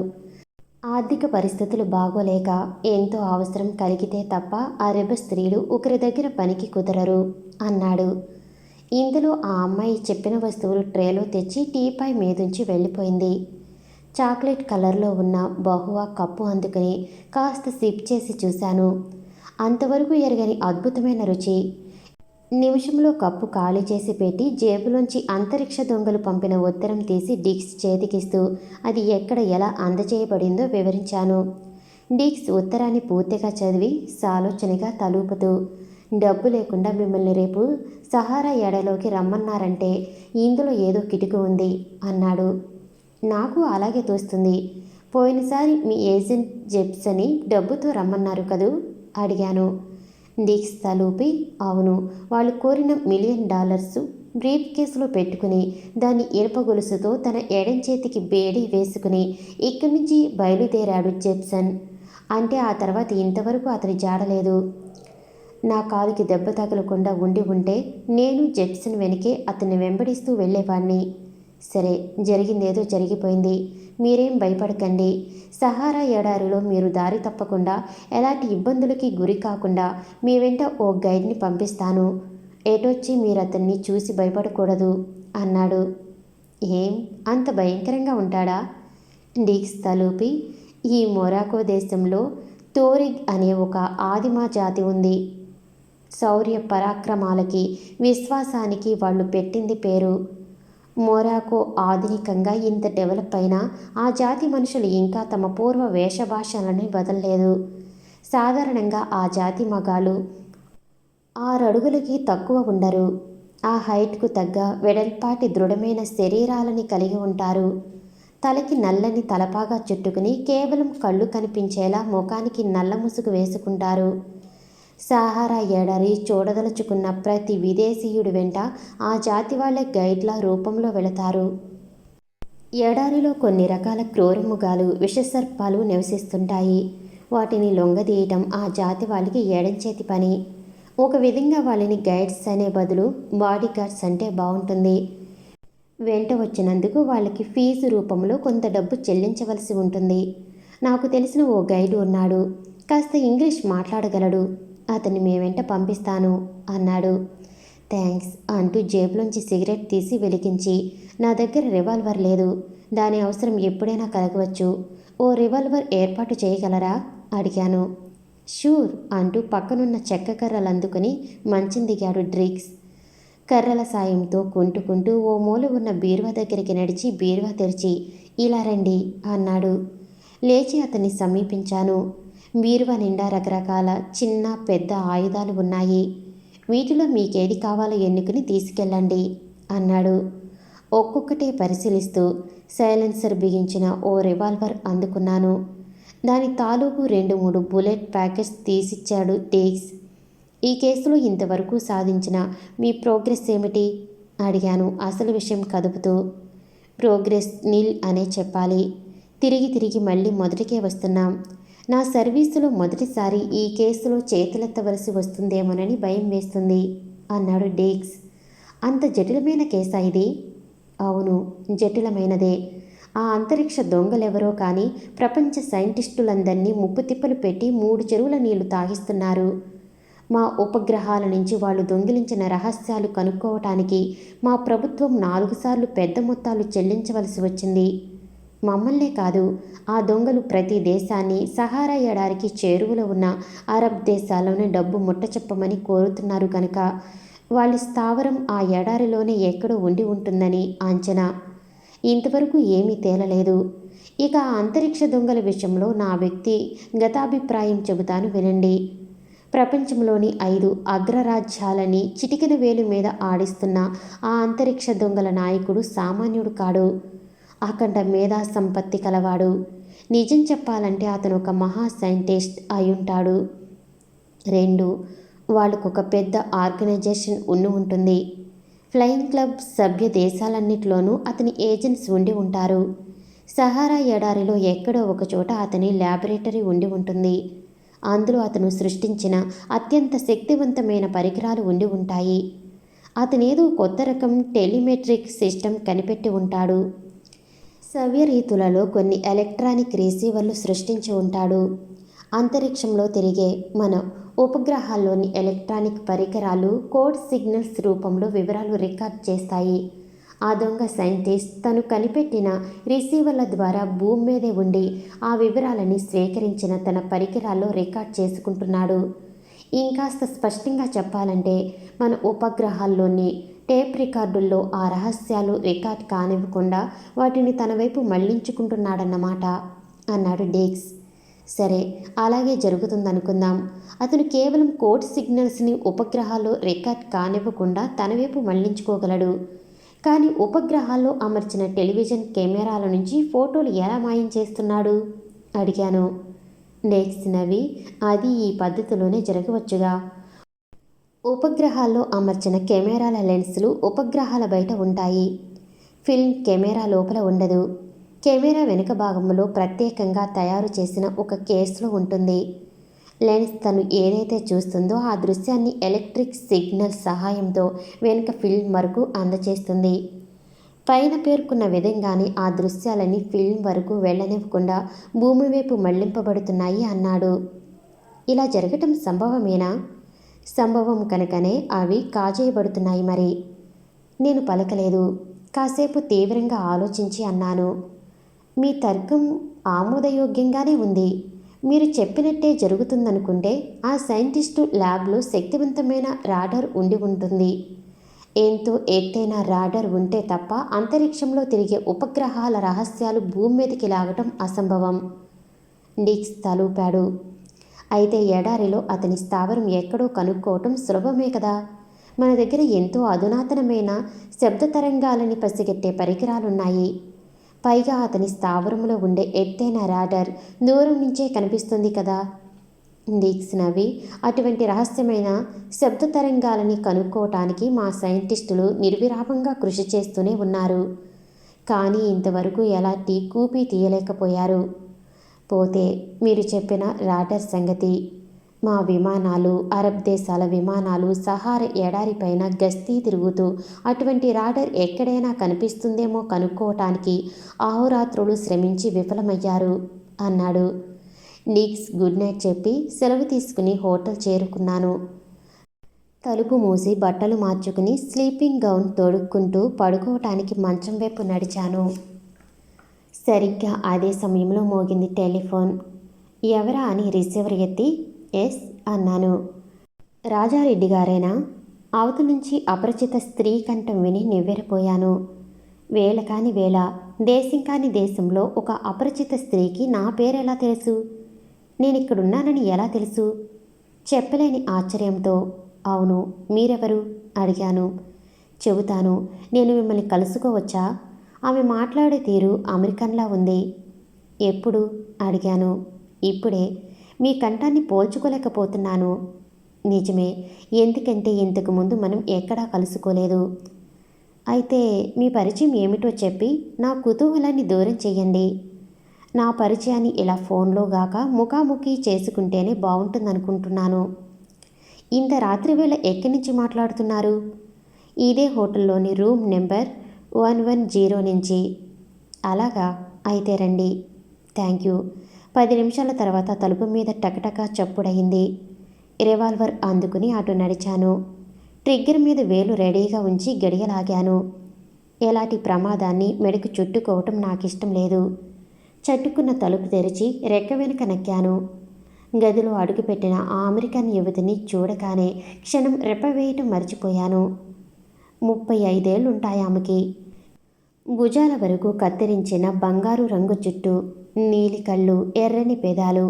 ఆర్థిక పరిస్థితులు బాగోలేక ఎంతో అవసరం కలిగితే తప్ప అరబ్ స్త్రీలు ఒకరి దగ్గర పనికి కుదరరు అన్నాడు. ఇందులో ఆ అమ్మాయి చెప్పిన వస్తువులు ట్రేలో తెచ్చి టీపాయ్ మీదుంచి వెళ్ళిపోయింది. చాక్లెట్ కలర్లో ఉన్న బహువా కప్పు అందుకుని కాస్త సిప్ చేసి చూశాను. అంతవరకు ఎరగని అద్భుతమైన రుచి. నిమిషంలో కప్పు ఖాళీ చేసి పెట్టి జేబులోంచి అంతరిక్ష దొంగలు పంపిన ఉత్తరం తీసి డీక్స్ చేతికిస్తూ అది ఎక్కడ ఎలా అందజేయబడిందో వివరించాను. డీక్స్ ఉత్తరాన్ని పూర్తిగా చదివి సాలోచనగా తలూపుతూ డబ్బు లేకుండా మిమ్మల్ని రేపు సహారా ఎడలోకి రమ్మన్నారంటే ఇందులో ఏదో కిటుకు ఉంది అన్నాడు. నాకు అలాగే తోస్తుంది. పోయినసారి మీ ఏజెంట్ జెప్సని డబ్బుతో రమ్మన్నారు కదూ అడిగాను. డీక్స్ తలూపి అవును, వాళ్ళు కోరిన $1 మిలియన్ బ్రీఫ్ కేసులో పెట్టుకుని దాన్ని ఇనుప గొలుసుతో తన ఎడం చేతికి బేడీ వేసుకుని ఇక్కడి నుంచి బయలుదేరాడు జెప్సన్. అంటే ఆ తర్వాత ఇంతవరకు అతని జాడలేదు. నా కాలుకి దెబ్బ తగలకుండా ఉండి ఉంటే నేను జెప్సన్ వెనకే అతన్ని వెంబడిస్తూ వెళ్ళేవాణ్ణి. సరే, జరిగిందేదో జరిగిపోయింది. మీరేం భయపడకండి. సహారా ఎడారిలో మీరు దారి తప్పకుండా ఎలాంటి ఇబ్బందులకి గురి కాకుండా మీ వెంట ఓ గైడ్ని పంపిస్తాను. ఏటొచ్చి మీరు అతన్ని చూసి భయపడకూడదు అన్నాడు. ఏం అంత భయంకరంగా ఉంటాడా? డీక్స్ తలూపి ఈ మొరాకో దేశంలో తోరిగ్ అనే ఒక ఆదిమ జాతి ఉంది. శౌర్య పరాక్రమాలకి విశ్వాసానికి వాళ్ళు పెట్టింది పేరు. మొరాకో ఆధునికంగా ఇంత డెవలప్ అయినా ఆ జాతి మనుషులు ఇంకా తమ పూర్వ వేషభాషలని వదలలేదు. సాధారణంగా ఆ జాతి మగాళ్ళు 6 అడుగులకి తక్కువ ఉండరు. ఆ హైట్కు తగ్గ వెడల్పాటి దృఢమైన శరీరాలని కలిగి ఉంటారు. తలకి నల్లని తలపాగా చుట్టుకుని కేవలం కళ్ళు కనిపించేలా ముఖానికి నల్ల ముసుగు వేసుకుంటారు. సహారా ఎడారి చూడదలుచుకున్న ప్రతి విదేశీయుడి వెంట ఆ జాతి వాళ్ళే గైడ్ల రూపంలో వెళతారు. ఎడారిలో కొన్ని రకాల క్రూరమృగాలు, విషసర్పాలు నివసిస్తుంటాయి. వాటిని లొంగదీయటం ఆ జాతి వాళ్ళకి ఎడంచేతి పని. ఒక విధంగా వాళ్ళని గైడ్స్ అనే బదులు బాడీ గార్డ్స్ అంటే బాగుంటుంది. వెంట వచ్చినందుకు వాళ్ళకి ఫీజు రూపంలో కొంత డబ్బు చెల్లించవలసి ఉంటుంది. నాకు తెలిసిన ఓ గైడు ఉన్నాడు. కాస్త ఇంగ్లీష్ మాట్లాడగలడు. అతన్ని మీ వెంట పంపిస్తాను అన్నాడు. థ్యాంక్స్ అంటూ జేబులోంచి సిగరెట్ తీసి వెలిగించి నా దగ్గర రివాల్వర్ లేదు. దాని అవసరం ఎప్పుడైనా కలగవచ్చు. ఓ రివాల్వర్ ఏర్పాటు చేయగలరా అడిగాను. షూర్ అంటూ పక్కనున్న చెక్క కర్రలు అందుకుని మంచం దిగాడు డ్రిగ్స్. కర్రల సాయంతో కుంటుకుంటూ ఓ మూల ఉన్న బీరువా దగ్గరికి నడిచి బీరువా తెరిచి ఇలా రండి అన్నాడు. లేచి అతన్ని సమీపించాను. బీరువా నిండా రకరకాల చిన్న పెద్ద ఆయుధాలు ఉన్నాయి. వీటిలో మీకేది కావాలో ఎన్నుకుని తీసుకెళ్ళండి అన్నాడు. ఒక్కొక్కటే పరిశీలిస్తూ సైలెన్సర్ బిగించిన ఓ రివాల్వర్ అందుకున్నాను. దాని తాలూకు 2-3 బుల్లెట్ ప్యాకెట్స్ తీసిచ్చాడు టీక్స్. ఈ కేసులో ఇంతవరకు సాధించిన మీ ప్రోగ్రెస్ ఏమిటి అడిగాను అసలు విషయం కదుపుతూ. ప్రోగ్రెస్ నిల్ అనే చెప్పాలి. తిరిగి తిరిగి మళ్ళీ మొదటికే వస్తున్నాం. నా సర్వీసులో మొదటిసారి ఈ కేసులో చేతులెత్తవలసి వస్తుందేమోనని భయం వేస్తుంది అన్నాడు డీక్స్. అంత జటిలమైన కేసా ఇది? అవును, జటిలమైనదే. ఆ అంతరిక్ష దొంగలెవరో కానీ ప్రపంచ సైంటిస్టులందరినీ ముప్పుతిప్పలు పెట్టి 3 చెరువుల నీళ్లు తాగిస్తున్నారు. మా ఉపగ్రహాల నుంచి వాళ్ళు దొంగిలించిన రహస్యాలు కనుక్కోవటానికి మా ప్రభుత్వం 4 సార్లు పెద్ద మొత్తాలు చెల్లించవలసి వచ్చింది. మమ్మల్నే కాదు, ఆ దొంగలు ప్రతి దేశాన్ని సహారా ఎడారికి చేరువలో ఉన్న అరబ్ దేశాల్లోనే డబ్బు ముట్టచెప్పమని కోరుతున్నారు కనుక వాళ్ళ స్థావరం ఆ ఎడారిలోనే ఎక్కడో ఉండి ఉంటుందని అంచనా. ఇంతవరకు ఏమీ తేలలేదు. ఇక ఆ అంతరిక్ష దొంగల విషయంలో నా వ్యక్తిగతాభిప్రాయం చెబుతాను వినండి. ప్రపంచంలోని 5 అగ్రరాజ్యాలని చిటికెన వేలు మీద ఆడిస్తున్న ఆ అంతరిక్ష దొంగల నాయకుడు సామాన్యుడు కాడు. అఖండ మేధా సంపత్తి కలవాడు. నిజం చెప్పాలంటే అతను ఒక మహా సైంటిస్ట్ అయ్యుంటాడు. 2, వాళ్ళకొక పెద్ద ఆర్గనైజేషన్ ఉంటుంది. ఫ్లయింగ్ క్లబ్ సభ్య దేశాలన్నిటిలోనూ అతని ఏజెంట్స్ ఉండి ఉంటారు. సహారా ఎడారిలో ఎక్కడో ఒక చోట అతని ల్యాబొరేటరీ ఉండి ఉంటుంది. అందులో అతను సృష్టించిన అత్యంత శక్తివంతమైన పరికరాలు ఉండి ఉంటాయి. అతనేదో కొత్త రకం టెలిమెట్రిక్ సిస్టమ్ కనిపెట్టి ఉంటాడు. సవ్యరీతులలో కొన్ని ఎలక్ట్రానిక్ రిసీవర్లు సృష్టించి ఉంటాడు. అంతరిక్షంలో తిరిగే మన ఉపగ్రహాల్లోని ఎలక్ట్రానిక్ పరికరాలు కోడ్ సిగ్నల్స్ రూపంలో వివరాలు రికార్డ్ చేస్తాయి. ఆ దొంగ సైంటిస్ట్ తను కనిపెట్టిన రిసీవర్ల ద్వారా భూమి మీదే ఉండి ఆ వివరాలని స్వీకరించిన తన పరికరాల్లో రికార్డ్ చేసుకుంటున్నాడు. ఇంకాస్త స్పష్టంగా చెప్పాలంటే మన ఉపగ్రహాల్లోని టేప్ రికార్డుల్లో ఆ రహస్యాలు రికార్డ్ కానివ్వకుండా వాటిని తన వైపు మళ్లించుకుంటున్నాడన్నమాట అన్నాడు డీక్స్. సరే, అలాగే జరుగుతుందనుకుందాం. అతను కేవలం కోడ్ సిగ్నల్స్ని ఉపగ్రహాల్లో రికార్డ్ కానివ్వకుండా తన వైపు మళ్లించుకోగలడు. కానీ ఉపగ్రహాల్లో అమర్చిన టెలివిజన్ కెమెరాల నుంచి ఫోటోలు ఎలా మాయం చేస్తున్నాడు అడిగాను. డీక్స్ నవ్వి అది ఈ పద్ధతిలోనే జరగవచ్చుగా. ఉపగ్రహాల్లో అమర్చిన కెమెరాల లెన్సులు ఉపగ్రహాల బయట ఉంటాయి. ఫిల్మ్ కెమెరా లోపల ఉండదు. కెమెరా వెనుక భాగంలో ప్రత్యేకంగా తయారు చేసిన ఒక కేసులో ఉంటుంది. లెన్స్ తను ఏదైతే చూస్తుందో ఆ దృశ్యాన్ని ఎలక్ట్రిక్ సిగ్నల్ సహాయంతో వెనుక ఫిల్మ్ వరకు అందచేస్తుంది. పైన పేర్కొన్న విధంగానే ఆ దృశ్యాలని ఫిల్మ్ వరకు వెళ్ళనివ్వకుండా భూమి వైపు మళ్లింపబడుతున్నాయి అన్నాడు. ఇలా జరగటం సంభవమేనా? సంభవం కనుకనే అవి కాజేయబడుతున్నాయి. మరి నేను పలకలేదు. కాసేపు తీవ్రంగా ఆలోచించి అన్నాను. మీ తర్కం ఆమోదయోగ్యంగానే ఉంది. మీరు చెప్పినట్టే జరుగుతుందనుకుంటే ఆ సైంటిస్టు ల్యాబ్లో శక్తివంతమైన రాడార్ ఉండి ఉంటుంది. ఎంతో ఎత్తైన రాడార్ ఉంటే తప్ప అంతరిక్షంలో తిరిగే ఉపగ్రహాల రహస్యాలు భూమి మీదకి లాగటం అసంభవం. డీక్స్ తలూపాడు. అయితే ఎడారిలో అతని స్థావరం ఎక్కడో కనుక్కోవటం సులభమే కదా. మన దగ్గర ఎంతో అధునాతనమైన శబ్ద తరంగాలని పసిగట్టే పరికరాలున్నాయి. పైగా అతని స్థావరంలో ఉండే ఎత్తైన రాడార్ దూరం నుంచే కనిపిస్తుంది కదా. డీక్స్ నవ్వి అటువంటి రహస్యమైన శబ్ద తరంగాలని కనుక్కోవటానికి మా సైంటిస్టులు నిర్విరామంగా కృషి చేస్తూనే ఉన్నారు. కానీ ఇంతవరకు ఎలాంటి కూపీ తీయలేకపోయారు. పోతే మీరు చెప్పిన రాడార్ సంగతి. మా విమానాలు, అరబ్ దేశాల విమానాలు సహారా ఎడారిపైన గస్తీ తిరుగుతూ అటువంటి రాడార్ ఎక్కడైనా కనిపిస్తుందేమో కనుక్కోవటానికి అహోరాత్రులు శ్రమించి విఫలమయ్యారు అన్నాడు. డీక్స్ గుడ్ నైట్ చెప్పి సెలవు తీసుకుని హోటల్ చేరుకున్నాను. తలుపు మూసి బట్టలు మార్చుకుని స్లీపింగ్ గౌన్ తొడుక్కుంటూ పడుకోవటానికి మంచం వైపు నడిచాను. సరిగ్గా అదే సమయంలో మోగింది టెలిఫోన్. ఎవరా అని రిసీవర్ ఎత్తి ఎస్ అన్నాను. రాజారెడ్డి గారేనా? అవతల నుంచి అపరిచిత స్త్రీ కంఠం విని నివ్వెరపోయాను. వేళ కాని వేళ, దేశం కాని దేశంలో ఒక అపరిచిత స్త్రీకి నా పేరెలా తెలుసు? నేనిక్కడున్నానని ఎలా తెలుసు? చెప్పలేని ఆశ్చర్యంతో అవును, మీరెవరు అడిగాను. చెబుతాను, నేను మిమ్మల్ని కలుసుకోవచ్చా? ఆమె మాట్లాడే తీరు అమెరికన్లా ఉంది. ఎప్పుడు అడిగాను. ఇప్పుడే. మీ కంఠాన్ని పోల్చుకోలేకపోతున్నాను. నిజమే, ఎందుకంటే ఇంతకు ముందు మనం ఎక్కడా కలుసుకోలేదు. అయితే మీ పరిచయం ఏమిటో చెప్పి నా కుతూహలాన్ని దూరం చెయ్యండి. నా పరిచయాన్ని ఇలా ఫోన్లో గాక ముఖాముఖి చేసుకుంటేనే బాగుంటుందనుకుంటున్నాను. ఇంత రాత్రివేళ ఎక్కడి నుంచి మాట్లాడుతున్నారు? ఇదే హోటల్లోని రూమ్ నెంబర్ 110 నుంచి. అలాగా, అయితే రండి. Thank you. 10 నిమిషాల తర్వాత తలుపు మీద టకటక చప్పుడయింది. రివాల్వర్ అందుకుని అటు నడిచాను. ట్రిగ్గర్ మీద వేలు రెడీగా ఉంచి గడియలాగాను. ఎలాంటి ప్రమాదాన్ని మెడకు చుట్టుకోవటం నాకిష్టం లేదు. చట్టుకున్న తలుపు తెరిచి రెక్క వెనుక నక్కాను. గదిలో అడుగుపెట్టిన ఆ అమెరికన్ యువతిని చూడగానే క్షణం రెప్పవేయటం మర్చిపోయాను. 35 ఏళ్లుంటాయి ఆమెకి. భుజాల వరకు కత్తిరించిన బంగారు రంగు జుట్టు, నీలి కళ్ళు, ఎర్రని పెదాలు,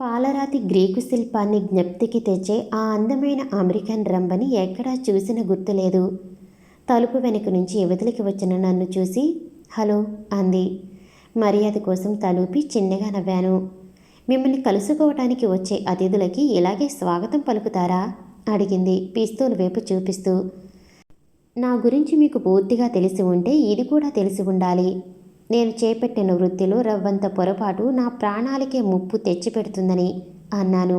పాలరాతి గ్రీకు శిల్పాన్ని జ్ఞప్తికి తెచ్చే ఆ అందమైన అమెరికన్ రంభని ఎక్కడా చూసిన గుర్తులేదు. తలుపు వెనుక నుంచి యువతలికి వచ్చిన నన్ను చూసి హలో అంది. మర్యాద కోసం తలూపి చిన్నగా నవ్వాను. మిమ్మల్ని కలుసుకోవటానికి వచ్చే అతిథులకి ఇలాగే స్వాగతం పలుకుతారా? అడిగింది పిస్తూల్ వైపు చూపిస్తూ. నా గురించి మీకు పూర్తిగా తెలిసి ఉంటే ఇది కూడా తెలిసి ఉండాలి. నేను చేపట్టిన వృత్తిలో రవ్వంత పొరపాటు నా ప్రాణాలకే ముప్పు తెచ్చిపెడుతుందని అన్నాను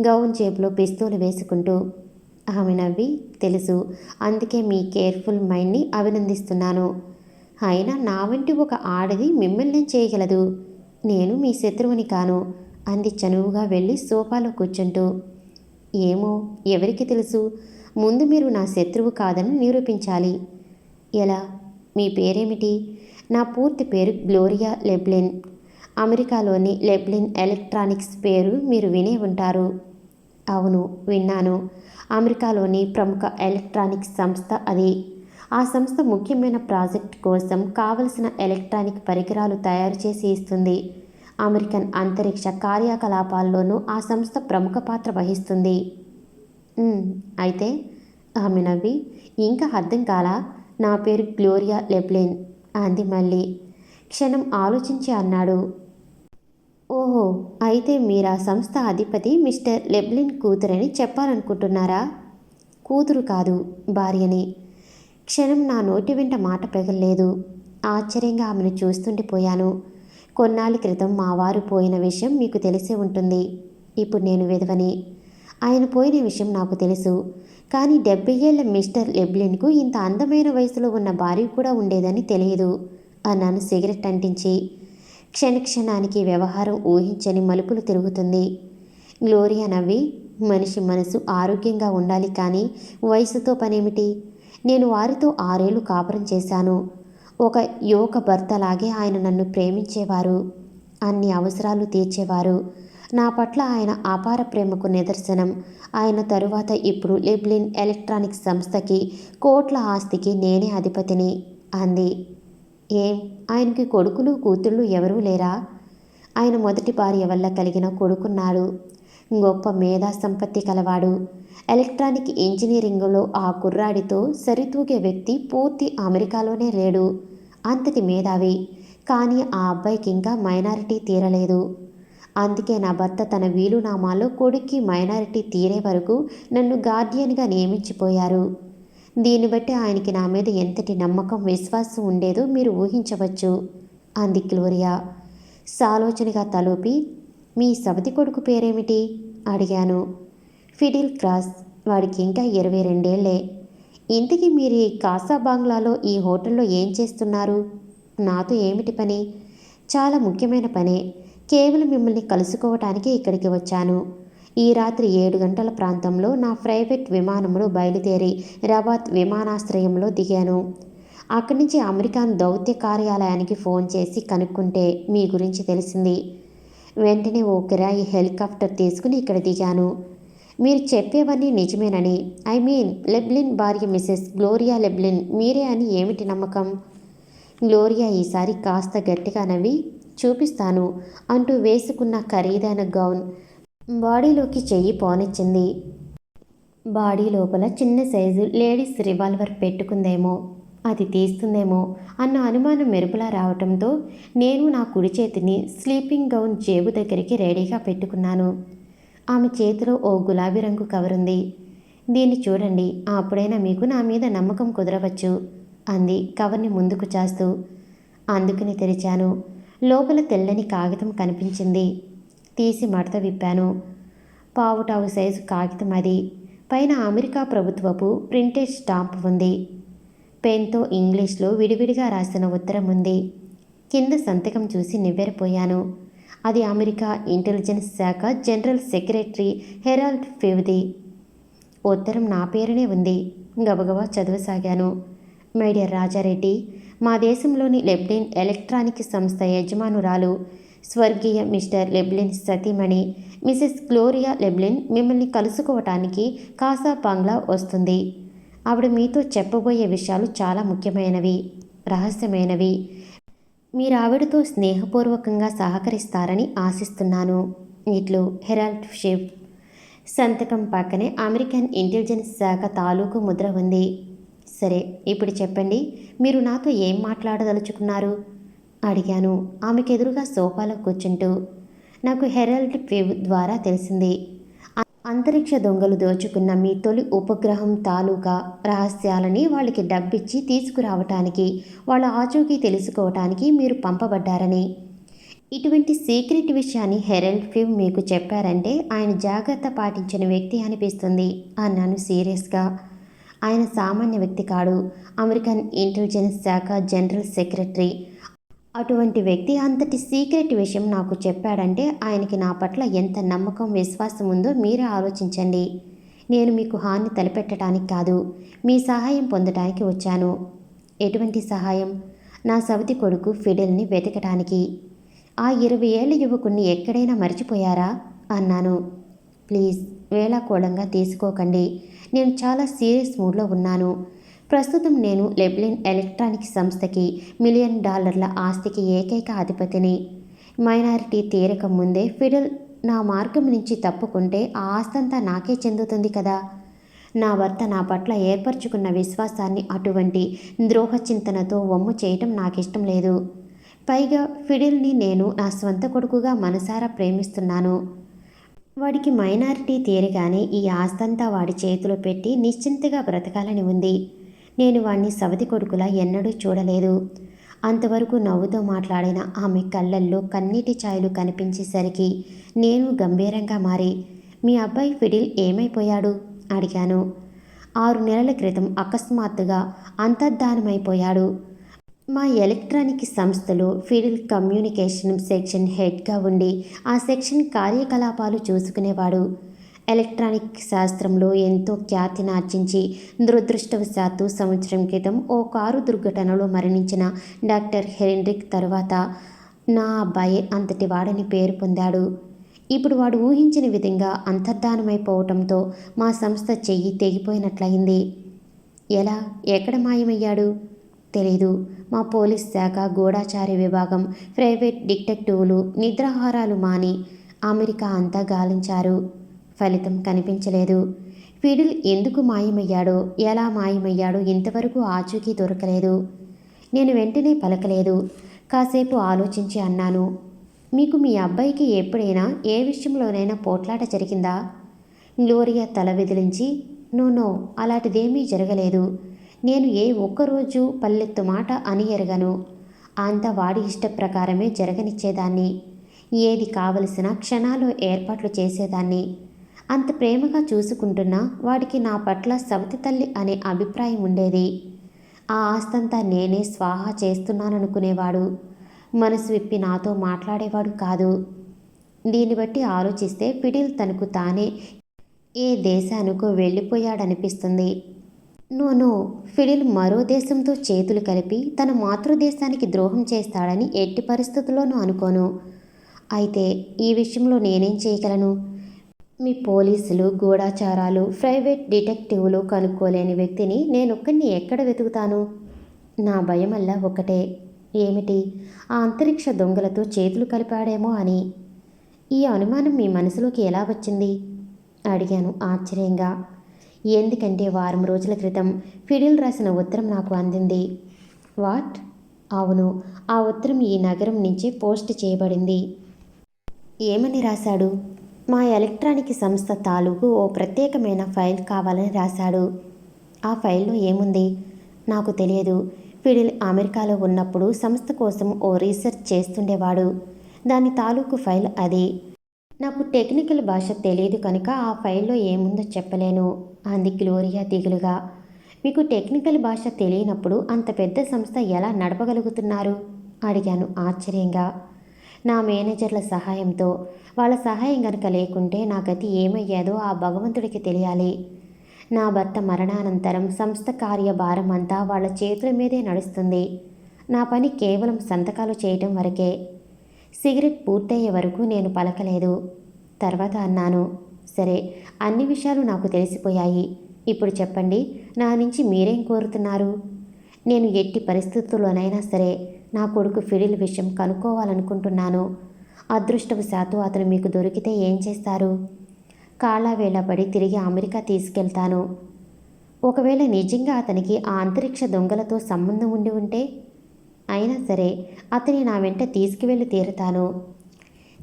గౌన్ జేబులో పిస్తూలు వేసుకుంటూ. ఆమె నవ్వి తెలుసు, అందుకే మీ కేర్ఫుల్ మైండ్ని అభినందిస్తున్నాను. అయినా నా వంటి ఒక ఆడది మిమ్మల్ని చేయగలదు. నేను మీ శత్రువుని కాను అంది చనువుగా వెళ్ళి సోఫాలో కూర్చుంటూ. ఏమో, ఎవరికి తెలుసు? ముందు మీరు నా శత్రువు కాదని నిరూపించాలి. ఎలా? మీ పేరేమిటి? నా పూర్తి పేరు గ్లోరియా లెబ్లిన్. అమెరికాలోని లెబ్లిన్ ఎలక్ట్రానిక్స్ పేరు మీరు వినే ఉంటారు. అవును, విన్నాను. అమెరికాలోని ప్రముఖ ఎలక్ట్రానిక్స్ సంస్థ అది. ఆ సంస్థ ముఖ్యమైన ప్రాజెక్ట్ కోసం కావలసిన ఎలక్ట్రానిక్ పరికరాలు తయారు చేసి ఇస్తుంది. అమెరికన్ అంతరిక్ష కార్యకలాపాల్లోనూ ఆ సంస్థ ప్రముఖ పాత్ర వహిస్తుంది. అయితే ఆమె నవ్వి ఇంకా అర్థం కాలా? నా పేరు గ్లోరియా లెబ్లిన్ అంది మళ్ళీ. క్షణం ఆలోచించి అన్నాడు. ఓహో, అయితే మీరా సంస్థ అధిపతి మిస్టర్ లెబ్లిన్ కూతురని చెప్పాలనుకుంటున్నారా? కూతురు కాదు, భార్యని. క్షణం నా నోటి వెంట మాట పెగల్లేదు. ఆశ్చర్యంగా ఆమెను చూస్తుండిపోయాను. కొన్నాళ్ళ క్రితం మా వారు పోయిన విషయం మీకు తెలిసే ఉంటుంది. ఇప్పుడు నేను విధవని. ఆయన పోయిన విషయం నాకు తెలుసు. కానీ 70 ఏళ్ల మిస్టర్ లెబ్లిన్కు ఇంత అందమైన వయసులో ఉన్న భార్య కూడా ఉండేదని తెలియదు అన్నాను సిగరెట్ అంటించి. క్షణక్షణానికి వ్యవహారం ఊహించని మలుపులు తిరుగుతుంది. గ్లోరియా నవ్వి మనిషి మనసు ఆరోగ్యంగా ఉండాలి కానీ వయసుతో పనేమిటి? నేను వారితో 6 ఏళ్లు కాపురం చేశాను. ఒక యువక భర్తలాగే ఆయన నన్ను ప్రేమించేవారు. అన్ని అవసరాలు తీర్చేవారు. నా పట్ల ఆయన అపార ప్రేమకు నిదర్శనం. ఆయన తరువాత ఇప్పుడు లెబ్లిన్ ఎలక్ట్రానిక్స్ సంస్థకి, కోట్ల ఆస్తికి నేనే అధిపతిని అంది. ఏం, ఆయనకి కొడుకులు కూతుళ్ళు ఎవరూ లేరా? ఆయన మొదటి భార్య వల్ల కలిగిన కొడుకున్నాడు. గొప్ప మేధా సంపత్తి కలవాడు. ఎలక్ట్రానిక్ ఇంజనీరింగ్లో ఆ కుర్రాడితో సరితూగే వ్యక్తి పూర్తి అమెరికాలోనే లేడు. అంతటి మేధావి. కానీ ఆ అబ్బాయికి ఇంకా మైనారిటీ తీరలేదు. అందుకే నా భర్త తన వీలునామాలో కొడుక్కి మైనారిటీ తీరే వరకు నన్ను గార్డియన్గా నియమించిపోయారు. దీన్ని బట్టి ఆయనకి నా మీద ఎంతటి నమ్మకం, విశ్వాసం ఉండేదో మీరు ఊహించవచ్చు అంది గ్లోరియా. సాలోచనగా తలూపి మీ సవతి కొడుకు పేరేమిటి అడిగాను. Fiddle cross. వాడికి ఇంకా 22 ఏళ్లే. ఇంతకీ మీరు ఈ కాసా బంగ్లాలో ఈ హోటల్లో ఏం చేస్తున్నారు? నాతో ఏమిటి పని? చాలా ముఖ్యమైన పనే. కేవలం మిమ్మల్ని కలుసుకోవటానికి ఇక్కడికి వచ్చాను. ఈ రాత్రి 7 గంటల ప్రాంతంలో నా ప్రైవేట్ విమానంలో బయలుదేరి రబాత్ విమానాశ్రయంలో దిగాను. అక్కడి నుంచి అమెరికన్ దౌత్య కార్యాలయానికి ఫోన్ చేసి కనుక్కుంటే మీ గురించి తెలిసింది. వెంటనే ఓ కిరాయి హెలికాప్టర్ తీసుకుని ఇక్కడ దిగాను. మీరు చెప్పేవన్నీ నిజమేనని, ఐ మీన్ లెబ్లిన్ భార్య మిసెస్ గ్లోరియా లెబ్లిన్ మీరే అని ఏమిటి నమ్మకం? గ్లోరియా ఈసారి కాస్త గట్టిగా నవ్వి, చూపిస్తాను అంటూ వేసుకున్న ఖరీదైన గౌన్ బాడీలోకి చెయ్యి పోనిచ్చింది. బాడీ లోపల చిన్న సైజు లేడీస్ రివాల్వర్ పెట్టుకుందేమో, అది తీస్తుందేమో అన్న అనుమానం మెరుపులా రావటంతో నేను నా కుడి చేతిని స్లీపింగ్ గౌన్ జేబు దగ్గరికి రెడీగా పెట్టుకున్నాను. ఆమె చేతిలో ఓ గులాబీ రంగు కవరుంది. దీన్ని చూడండి, అప్పుడైనా మీకు నా మీద నమ్మకం కుదరవచ్చు అంది కవర్ని ముందుకు చాస్తూ. అందుకని తెరిచాను. లోపల తెల్లని కాగితం కనిపించింది. తీసి మడత విప్పాను. పావుటావు సైజు కాగితం అది. పైన అమెరికా ప్రభుత్వపు ప్రింటెడ్ స్టాంప్ ఉంది. పెన్తో ఇంగ్లీష్లో విడివిడిగా రాసిన ఉత్తరం ఉంది. కింద సంతకం చూసి నివ్వెరపోయాను. అది అమెరికా ఇంటెలిజెన్స్ శాఖ జనరల్ సెక్రటరీ హెరాల్డ్ ఫివ్ది. ఉత్తరం నా పేరునే ఉంది. గబగబా చదవసాగాను. మై డియర్ రాజారెడ్డి, మా దేశంలోని లెబ్లిన్ ఎలక్ట్రానిక్ సంస్థ యజమానురాలు స్వర్గీయ మిస్టర్ లెబ్లిన్ సతీమణి మిసెస్ గ్లోరియా లెబ్లిన్ మిమ్మల్ని కలుసుకోవటానికి కాసా బంగ్లా వస్తుంది. ఆవిడ మీతో చెప్పబోయే విషయాలు చాలా ముఖ్యమైనవి, రహస్యమైనవి. మీరు ఆవిడతో స్నేహపూర్వకంగా సహకరిస్తారని ఆశిస్తున్నాను. ఇట్లు హెరాల్డ్ షివ్. సంతకం పక్కనే అమెరికన్ ఇంటెలిజెన్స్ శాఖ తాలూకు ముద్ర ఉంది. సరే, ఇప్పుడు చెప్పండి, మీరు నాతో ఏం మాట్లాడదలుచుకున్నారు అడిగాను ఆమెకెదురుగా సోఫాలో కూర్చుంటూ. నాకు హెరాల్డ్ ఫివ్ ద్వారా తెలిసింది. అంతరిక్ష దొంగలు దోచుకున్న మీ తొలి ఉపగ్రహం తాలూకా రహస్యాలని వాళ్ళకి డబ్బిచ్చి తీసుకురావటానికి, వాళ్ళ ఆచూకీ తెలుసుకోవటానికి మీరు పంపబడ్డారని. ఇటువంటి సీక్రెట్ విషయాన్ని హెరాల్డ్ ఫివ్ మీకు చెప్పారంటే ఆయన జాగ్రత్త పాటించిన వ్యక్తి అనిపిస్తుంది అన్నాను సీరియస్గా. ఆయన సామాన్య వ్యక్తి కాడు. అమెరికన్ ఇంటెలిజెన్స్ శాఖ జనరల్ సెక్రటరీ. అటువంటి వ్యక్తి అంతటి సీక్రెట్ విషయం నాకు చెప్పాడంటే ఆయనకి నా పట్ల ఎంత నమ్మకం, విశ్వాసం ఉందో మీరే ఆలోచించండి. నేను మీకు హాని తలపెట్టడానికి కాదు, మీ సహాయం పొందడానికి వచ్చాను. ఎటువంటి సహాయం? నా సవతి కొడుకు ఫిడెల్ని వెతకటానికి. ఆ 20 ఏళ్ల యువకుణ్ణి ఎక్కడైనా మర్చిపోయారా అన్నాను. ప్లీజ్, వేళాకోళంగా తీసుకోకండి. నేను చాలా సీరియస్ మూడ్లో ఉన్నాను. ప్రస్తుతం నేను లెబ్లిన్ ఎలక్ట్రానిక్ సంస్థకి $1 మిలియన్ ఆస్తికి ఏకైక అధిపతిని. మైనారిటీ తీరక ముందే ఫిడెల్ నా మార్గం నుంచి తప్పుకుంటే ఆ ఆస్తంతా నాకే చెందుతుంది కదా. నా భర్త నా పట్ల ఏర్పరచుకున్న విశ్వాసాన్ని అటువంటి ద్రోహ చింతనతో వమ్ము చేయటం నాకిష్టం లేదు. పైగా ఫిడెల్ని నేను నా స్వంత కొడుకుగా మనసారా ప్రేమిస్తున్నాను. వాడికి మైనారిటీ తీరగానే ఈ ఆస్తంతా వాడి చేతిలో పెట్టి నిశ్చింతగా బ్రతకాలని ఉంది. నేను వాణ్ణి సవతి కొడుకులా ఎన్నడూ చూడలేదు. అంతవరకు నవ్వుతో మాట్లాడిన ఆమె కళ్ళల్లో కన్నీటి ఛాయలు కనిపించేసరికి నేను గంభీరంగా మారి, మీ అబ్బాయి ఫిడిల్ ఏమైపోయాడు అడిగాను. 6 నెలల క్రితం అకస్మాత్తుగా అంతర్ధానమైపోయాడు. మా ఎలక్ట్రానిక్ సంస్థలో ఫిడిల్ కమ్యూనికేషన్ సెక్షన్ హెడ్గా ఉండి ఆ సెక్షన్ కార్యకలాపాలు చూసుకునేవాడు. ఎలక్ట్రానిక్ శాస్త్రంలో ఎంతో ఖ్యాతినార్జించి దురదృష్టవశాత్తు సంవత్సరం క్రితం ఓ కారు దుర్ఘటనలో మరణించిన డాక్టర్ హెన్రిక్ తర్వాత నా అబ్బాయి అంతటి వాడని పేరు పొందాడు. ఇప్పుడు వాడు ఊహించిన విధంగా అంతర్ధానమైపోవటంతో మా సంస్థ చెయ్యి తెగిపోయినట్లయింది. ఎలా, ఎక్కడ మాయమయ్యాడు తెలీదు. మా పోలీస్ శాఖ, గూఢాచార్య విభాగం, ప్రైవేట్ డిటెక్టివ్లు నిద్రాహారాలు మాని అమెరికా అంతా గాలించారు. ఫలితం కనిపించలేదు. ఫిడిల్ ఎందుకు మాయమయ్యాడో, ఎలా మాయమయ్యాడో ఇంతవరకు ఆచూకీ దొరకలేదు. నేను వెంటనే పలకలేదు. కాసేపు ఆలోచించి అన్నాను, మీకు మీ అబ్బాయికి ఎప్పుడైనా ఏ విషయంలోనైనా పోట్లాట జరిగిందా? గ్లోరియా తల విదిలించి, నో, అలాంటిదేమీ జరగలేదు. నేను ఏ ఒక్కరోజు పల్లెత్తు మాట అని ఎరగను. అంతా వాడి ఇష్ట ప్రకారమే జరగనిచ్చేదాన్ని. ఏది కావలసిన క్షణాల్లో ఏర్పాట్లు చేసేదాన్ని. అంత ప్రేమగా చూసుకుంటున్నా వాడికి నా పట్ల సవతి తల్లి అనే అభిప్రాయం ఉండేది. ఆ ఆస్తంతా నేనే స్వాహా చేస్తున్నాననుకునేవాడు. మనసు విప్పి నాతో మాట్లాడేవాడు కాదు. దీన్ని బట్టి ఆలోచిస్తే ఫిడిల్ తనకు తానే ఏ దేశానికో వెళ్ళిపోయాడనిపిస్తుంది. నో, ఫిడిల్ మరో దేశంతో చేతులు కలిపి తన మాతృదేశానికి ద్రోహం చేస్తాడని ఎట్టి పరిస్థితుల్లోనూ అనుకోను. అయితే ఈ విషయంలో నేనేం చేయగలను? మీ పోలీసులు, గూఢాచారాలు, ప్రైవేట్ డిటెక్టివ్లు కనుక్కోలేని వ్యక్తిని నేనొక్కడిని ఎక్కడ వెతుకుతాను? నా భయమల్లా ఒకటే. ఏమిటి? ఆ అంతరిక్ష దొంగలతో చేతులు కలిపాడేమో అని. ఈ అనుమానం మీ మనసులోకి ఎలా వచ్చింది? అడిగాను ఆశ్చర్యంగా. ఎందుకంటే వారం రోజుల క్రితం ఫిడిల్ రాసిన ఉత్తరం నాకు అందింది. వాట్? అవును, ఆ ఉత్తరం ఈ నగరం నుంచి పోస్ట్ చేయబడింది. ఏమని రాశాడు? మా ఎలక్ట్రానిక్ సంస్థ తాలూకు ఓ ప్రత్యేకమైన ఫైల్ కావాలని రాశాడు. ఆ ఫైల్లో ఏముంది? నాకు తెలియదు. ఫిడిల్ అమెరికాలో ఉన్నప్పుడు సంస్థ కోసం ఓ రీసెర్చ్ చేస్తుండేవాడు. దాని తాలూకు ఫైల్ అది. నాకు టెక్నికల్ భాష తెలియదు కనుక ఆ ఫైల్లో ఏముందో చెప్పలేను అంది గ్లోరియా దిగులుగా. మీకు టెక్నికల్ భాష తెలియనప్పుడు అంత పెద్ద సంస్థ ఎలా నడపగలుగుతున్నారు? అడిగాను ఆశ్చర్యంగా. నా మేనేజర్ల సహాయంతో. వాళ్ళ సహాయం గనక లేకుంటే నా గతి ఏమయ్యేదో ఆ భగవంతుడికి తెలియాలి. నా భర్త మరణానంతరం సంస్థ కార్యభారం అంతా వాళ్ళ చేతుల మీదే నడుస్తుంది. నా పని కేవలం సంతకాలు చేయటం వరకే. సిగరెట్ పూర్తయ్యే వరకు నేను పలకలేదు. తర్వాత అన్నాను, సరే, అన్ని విషయాలు నాకు తెలిసిపోయాయి. ఇప్పుడు చెప్పండి, నా నుంచి మీరేం కోరుతున్నారు? నేను ఎట్టి పరిస్థితుల్లోనైనా సరే నా కొడుకు ఫిడిల్ విషయం కనుక్కోవాలనుకుంటున్నాను. అదృష్టవశాత్తు అతను మీకు దొరికితే ఏం చేస్తారు? కాళ్ళవేళపడి తిరిగి అమెరికా తీసుకెళ్తాను. ఒకవేళ నిజంగా అతనికి ఆ అంతరిక్ష దొంగలతో సంబంధం ఉండి ఉంటే? అయినా సరే అతని నా వెంట తీసుకువెళ్ళి తీరుతాను.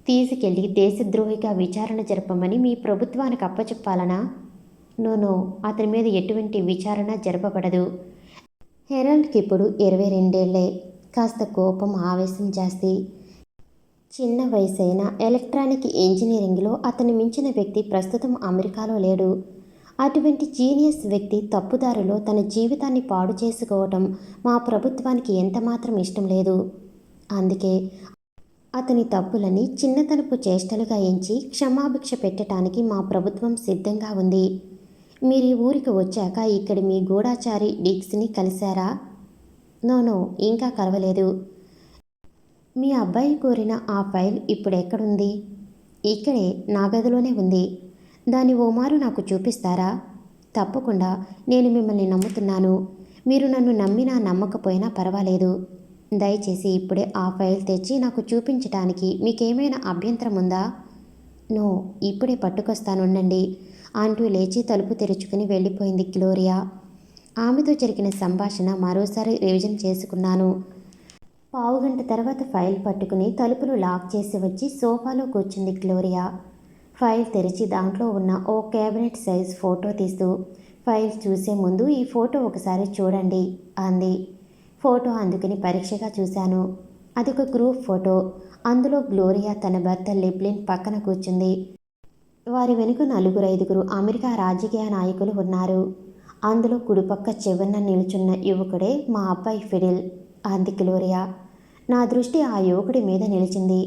తీసుకెళ్ళి దేశద్రోహిగా విచారణ జరపమని మీ ప్రభుత్వానికి అప్పచెప్పాలనా? నో, అతని మీద ఎటువంటి విచారణ జరపబడదు. హెరాల్డ్కి ఇప్పుడు 22 ఏళ్లే. కాస్త కోపం, ఆవేశం జాస్తి. చిన్న వయసైన ఎలక్ట్రానిక్ ఇంజనీరింగ్లో అతన్ని మించిన వ్యక్తి ప్రస్తుతం అమెరికాలో లేడు. అటువంటి జీనియస్ వ్యక్తి తప్పుదారిలో తన జీవితాన్ని పాడు చేసుకోవటం మా ప్రభుత్వానికి ఎంతమాత్రం ఇష్టం లేదు. అందుకే అతని తప్పులని చిన్నతనపు చేష్టలుగా ఎంచి క్షమాభిక్ష పెట్టడానికి మా ప్రభుత్వం సిద్ధంగా ఉంది. మీరు ఈ ఊరికి వచ్చాక ఇక్కడి మీ గూఢాచారి డిక్స్ని కలిశారా? నో, ఇంకా కలవలేదు. మీ అబ్బాయి కోరిన ఆ ఫైల్ ఇప్పుడు ఎక్కడుంది? ఇక్కడే, నా గదిలోనే ఉంది. దాన్ని ఓమారు నాకు చూపిస్తారా? తప్పకుండా. నేను మిమ్మల్ని నమ్ముతున్నాను. మీరు నన్ను నమ్మినా నమ్మకపోయినా పర్వాలేదు. దయచేసి ఇప్పుడే ఆ ఫైల్ తెచ్చి నాకు చూపించటానికి మీకేమైనా అభ్యంతరం ఉందా? నో, ఇప్పుడే పట్టుకొస్తానుండండి అంటూ లేచి తలుపు తెరుచుకుని వెళ్ళిపోయింది గ్లోరియా. ఆమెతో జరిగిన సంభాషణ మరోసారి రివిజన్ చేసుకున్నాను. పావుగంట తర్వాత ఫైల్ పట్టుకుని తలుపులు లాక్ చేసి వచ్చి సోఫాలో కూర్చుంది గ్లోరియా. ఫైల్ తెరిచి దాంట్లో ఉన్న ఓ క్యాబినెట్ సైజ్ ఫోటో తీస్తూ, ఫైల్ చూసే ముందు ఈ ఫోటో ఒకసారి చూడండి అంది. ఫోటో అందుకుని పరీక్షగా చూశాను. అదొక గ్రూప్ ఫోటో. అందులో గ్లోరియా తన భర్త లెబ్లిన్ పక్కన కూర్చుంది. వారి వెనుక 4-5 అమెరికా రాజకీయ నాయకులు ఉన్నారు. అందులో కుడిపక్క చివరన నిల్చున్న యువకుడే మా అబ్బాయి ఫిడిల్ అంది గ్లోరియా. నా దృష్టి ఆ యువకుడి మీద నిలిచింది.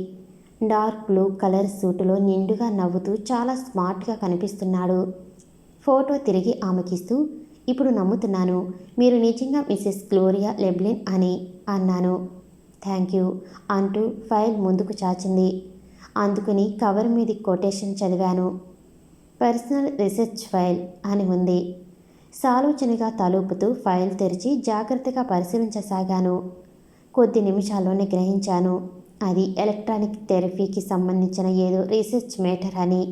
డార్క్ బ్లూ కలర్ సూటులో నిండుగా నవ్వుతూ చాలా స్మార్ట్గా కనిపిస్తున్నాడు. ఫోటో తిరిగి ఆమెకిస్తూ, ఇప్పుడు నమ్ముతున్నాను, మీరు నిజంగా మిసెస్ గ్లోరియా లెబ్లిన్ అని అన్నాను. థ్యాంక్ యూ అంటూ ఫైల్ ముందుకు చాచింది. అందుకుని కవర్ మీది కొటేషన్ చదివాను. పర్సనల్ రీసెర్చ్ ఫైల్ అని ఉంది. సాలోచనగా తలూపుతూ ఫైల్ తెరిచి జాగ్రత్తగా పరిశీలించసాగాను. కొద్ది నిమిషాల్లోనే గ్రహించాను అది ఎలక్ట్రానిక్ థెరపీకి సంబంధించిన ఏదో రీసెర్చ్ మేటర్ అని.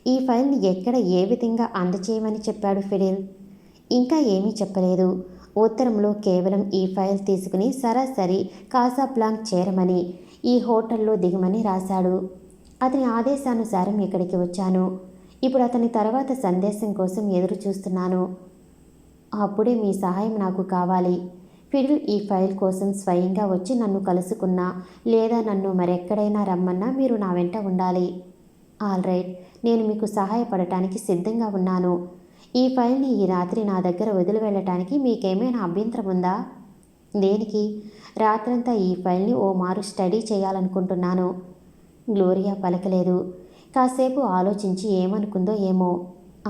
ఈ ఫైల్ని ఎక్కడ ఏ విధంగా అందచేయమని చెప్పాడు ఫిడిల్? ఇంకా ఏమీ చెప్పలేదు. ఉత్తరంలో కేవలం ఈ ఫైల్ తీసుకుని సరాసరి కాసాబ్లాంక్ చేరమని, ఈ హోటల్లో దిగమని రాశాడు. అతని ఆదేశానుసారం ఇక్కడికి వచ్చాను. ఇప్పుడు అతని తర్వాత సందేశం కోసం ఎదురు చూస్తున్నాను. అప్పుడే మీ సహాయం నాకు కావాలి. ఫిడిల్ ఈ ఫైల్ కోసం స్వయంగా వచ్చి నన్ను కలుసుకున్నా లేదా నన్ను మరెక్కడైనా రమ్మన్నా మీరు నా వెంట ఉండాలి. ఆల్ రైట్, నేను మీకు సహాయపడటానికి సిద్ధంగా ఉన్నాను. ఈ ఫైల్ని ఈ రాత్రి నా దగ్గర వదిలి వెళ్ళటానికి మీకేమైనా అభ్యంతరం ఉందా? దేనికి? రాత్రంతా ఈ ఫైల్ని ఓ మారు స్టడీ చేయాలనుకుంటున్నాను. గ్లోరియా పలకలేదు. కాసేపు ఆలోచించి ఏమనుకుందో ఏమో.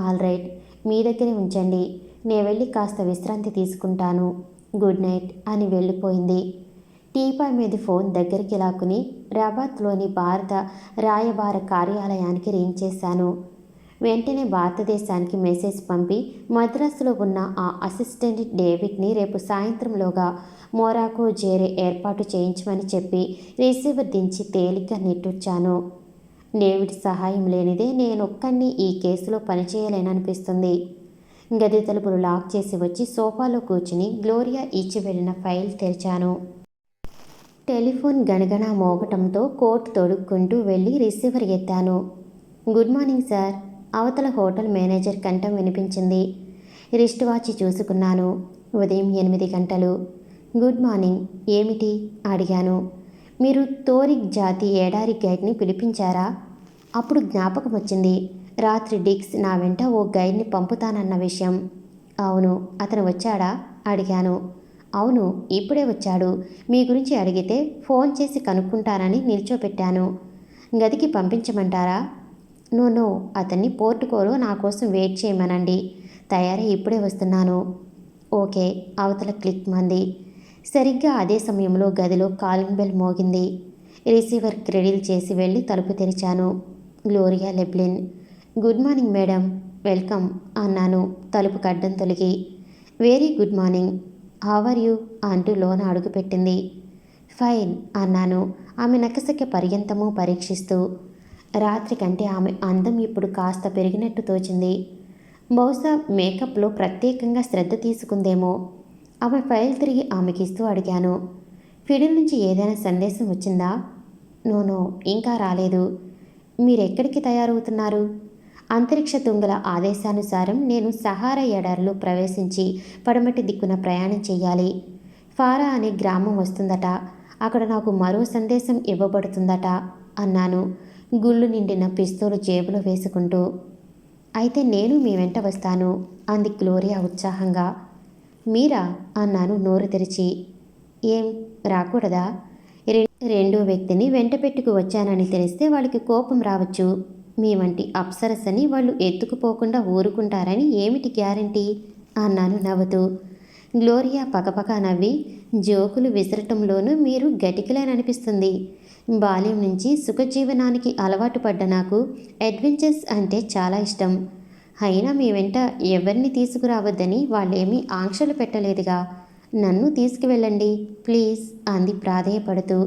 ఆల్ రైట్, మీ దగ్గరే ఉంచండి, నే వెళ్ళి కాస్త విశ్రాంతి తీసుకుంటాను, గుడ్ నైట్ అని వెళ్ళిపోయింది. టీపాయ్ మీద ఫోన్ దగ్గరికి లాక్కుని రబాత్లోని భారత రాయబార కార్యాలయానికి రింగ్ చేశాను. వెంటనే భారతదేశానికి మెసేజ్ పంపి మద్రాసులో ఉన్న ఆ అసిస్టెంట్ డేవిడ్ని రేపు సాయంత్రంలోగా మొరాకో చేరే ఏర్పాటు చేయించమని చెప్పి రిసీవర్ దించి తేలిగ్గా నిట్టూర్చాను. డేవిడ్ సహాయం లేనిదే నేనొక్కడిని ఈ కేసులో పనిచేయలేననిపిస్తుంది. గది తలుపులు లాక్ చేసి వచ్చి సోఫాలో కూర్చుని గ్లోరియా ఇచ్చి వెళ్ళిన ఫైల్ తెరిచాను. టెలిఫోన్ గణగణ మోగటంతో కోట్ తొడుక్కుంటూ వెళ్ళి రిసీవర్ ఎత్తాను. గుడ్ మార్నింగ్ సార్, అవతల హోటల్ మేనేజర్ కంఠం వినిపించింది. రిస్ట్ వాచ్ చూసుకున్నాను. ఉదయం 8 గంటలు. గుడ్ మార్నింగ్, ఏమిటి అడిగాను. మీరు తోరిక్ జాతి ఎడారి గైడ్ని పిలిపించారా? అప్పుడు జ్ఞాపకం వచ్చింది, రాత్రి డిక్స్ నా వెంట ఓ గైడ్ని పంపుతానన్న విషయం. అవును, అతను వచ్చాడా అడిగాను. అవును, ఇప్పుడే వచ్చాడు. మీ గురించి అడిగితే ఫోన్ చేసి కనుక్కుంటానని నిల్చోపెట్టాను. గదికి పంపించమంటారా? నో, అతన్ని పోర్టుకోలో నా కోసం వెయిట్ చేయమనండి. తయారై ఇప్పుడే వస్తున్నాను. ఓకే, అవతల క్లిక్ మంది. సరిగ్గా అదే సమయంలో గదిలో కాలింగ్ బెల్ మోగింది. రిసీవర్ క్రెడిల్ చేసి వెళ్ళి తలుపు తెరిచాను. Gloria Leblin. Good morning madam, welcome అన్నాను తలుపు కడ్డం తొలగి. Very good morning, how are you అంటూ లోన అడుగుపెట్టింది. ఫైన్ అన్నాను ఆమె నకసక పర్యంతము పరీక్షిస్తూ. రాత్రి కంటే ఆమె అందం ఇప్పుడు కాస్త పెరిగినట్టు తోచింది. బహుశా మేకప్లో ప్రత్యేకంగా శ్రద్ధ తీసుకుందేమో. ఆమె ఫైల్ తిరిగి ఆమెకిస్తూ అడిగాను. ఫిడిల్ నుంచి ఏదైనా సందేశం వచ్చిందా? నో, ఇంకా రాలేదు. మీరెక్కడికి తయారవుతున్నారు? అంతరిక్ష తుంగల ఆదేశానుసారం నేను సహారా ఎడారిలో ప్రవేశించి పడమటి దిక్కున ప్రయాణం చెయ్యాలి. ఫారా అనే గ్రామం వస్తుందట. అక్కడ నాకు మరో సందేశం ఇవ్వబడుతుందట అన్నాను గుళ్ళు నిండిన పిస్తోలు జేబులో వేసుకుంటూ. అయితే నేను మీ వెంట వస్తాను అంది గ్లోరియా ఉత్సాహంగా. మీరా అన్నాను నోరు తెరిచి. ఏం రాకూడదా? రెండో వ్యక్తిని వెంట పెట్టుకు వచ్చానని తెలిస్తే వాళ్ళకి కోపం రావచ్చు. మీ వంటి అప్సరసని వాళ్ళు ఎత్తుకుపోకుండా ఊరుకుంటారని ఏమిటి గ్యారంటీ అన్నాను నవ్వుతూ. గ్లోరియా పకపక నవ్వి, జోకులు విసరటంలోనూ మీరు గటికలేననిపిస్తుంది. బాల్యం నుంచి సుఖజీవనానికి అలవాటు పడ్డ నాకు అడ్వెంచర్స్ అంటే చాలా ఇష్టం. అయినా మీ వెంట ఎవరిని తీసుకురావద్దని వాళ్ళేమీ ఆంక్షలు పెట్టలేదుగా. నన్ను తీసుకువెళ్ళండి ప్లీజ్ అంది ప్రాధేయపడుతూ.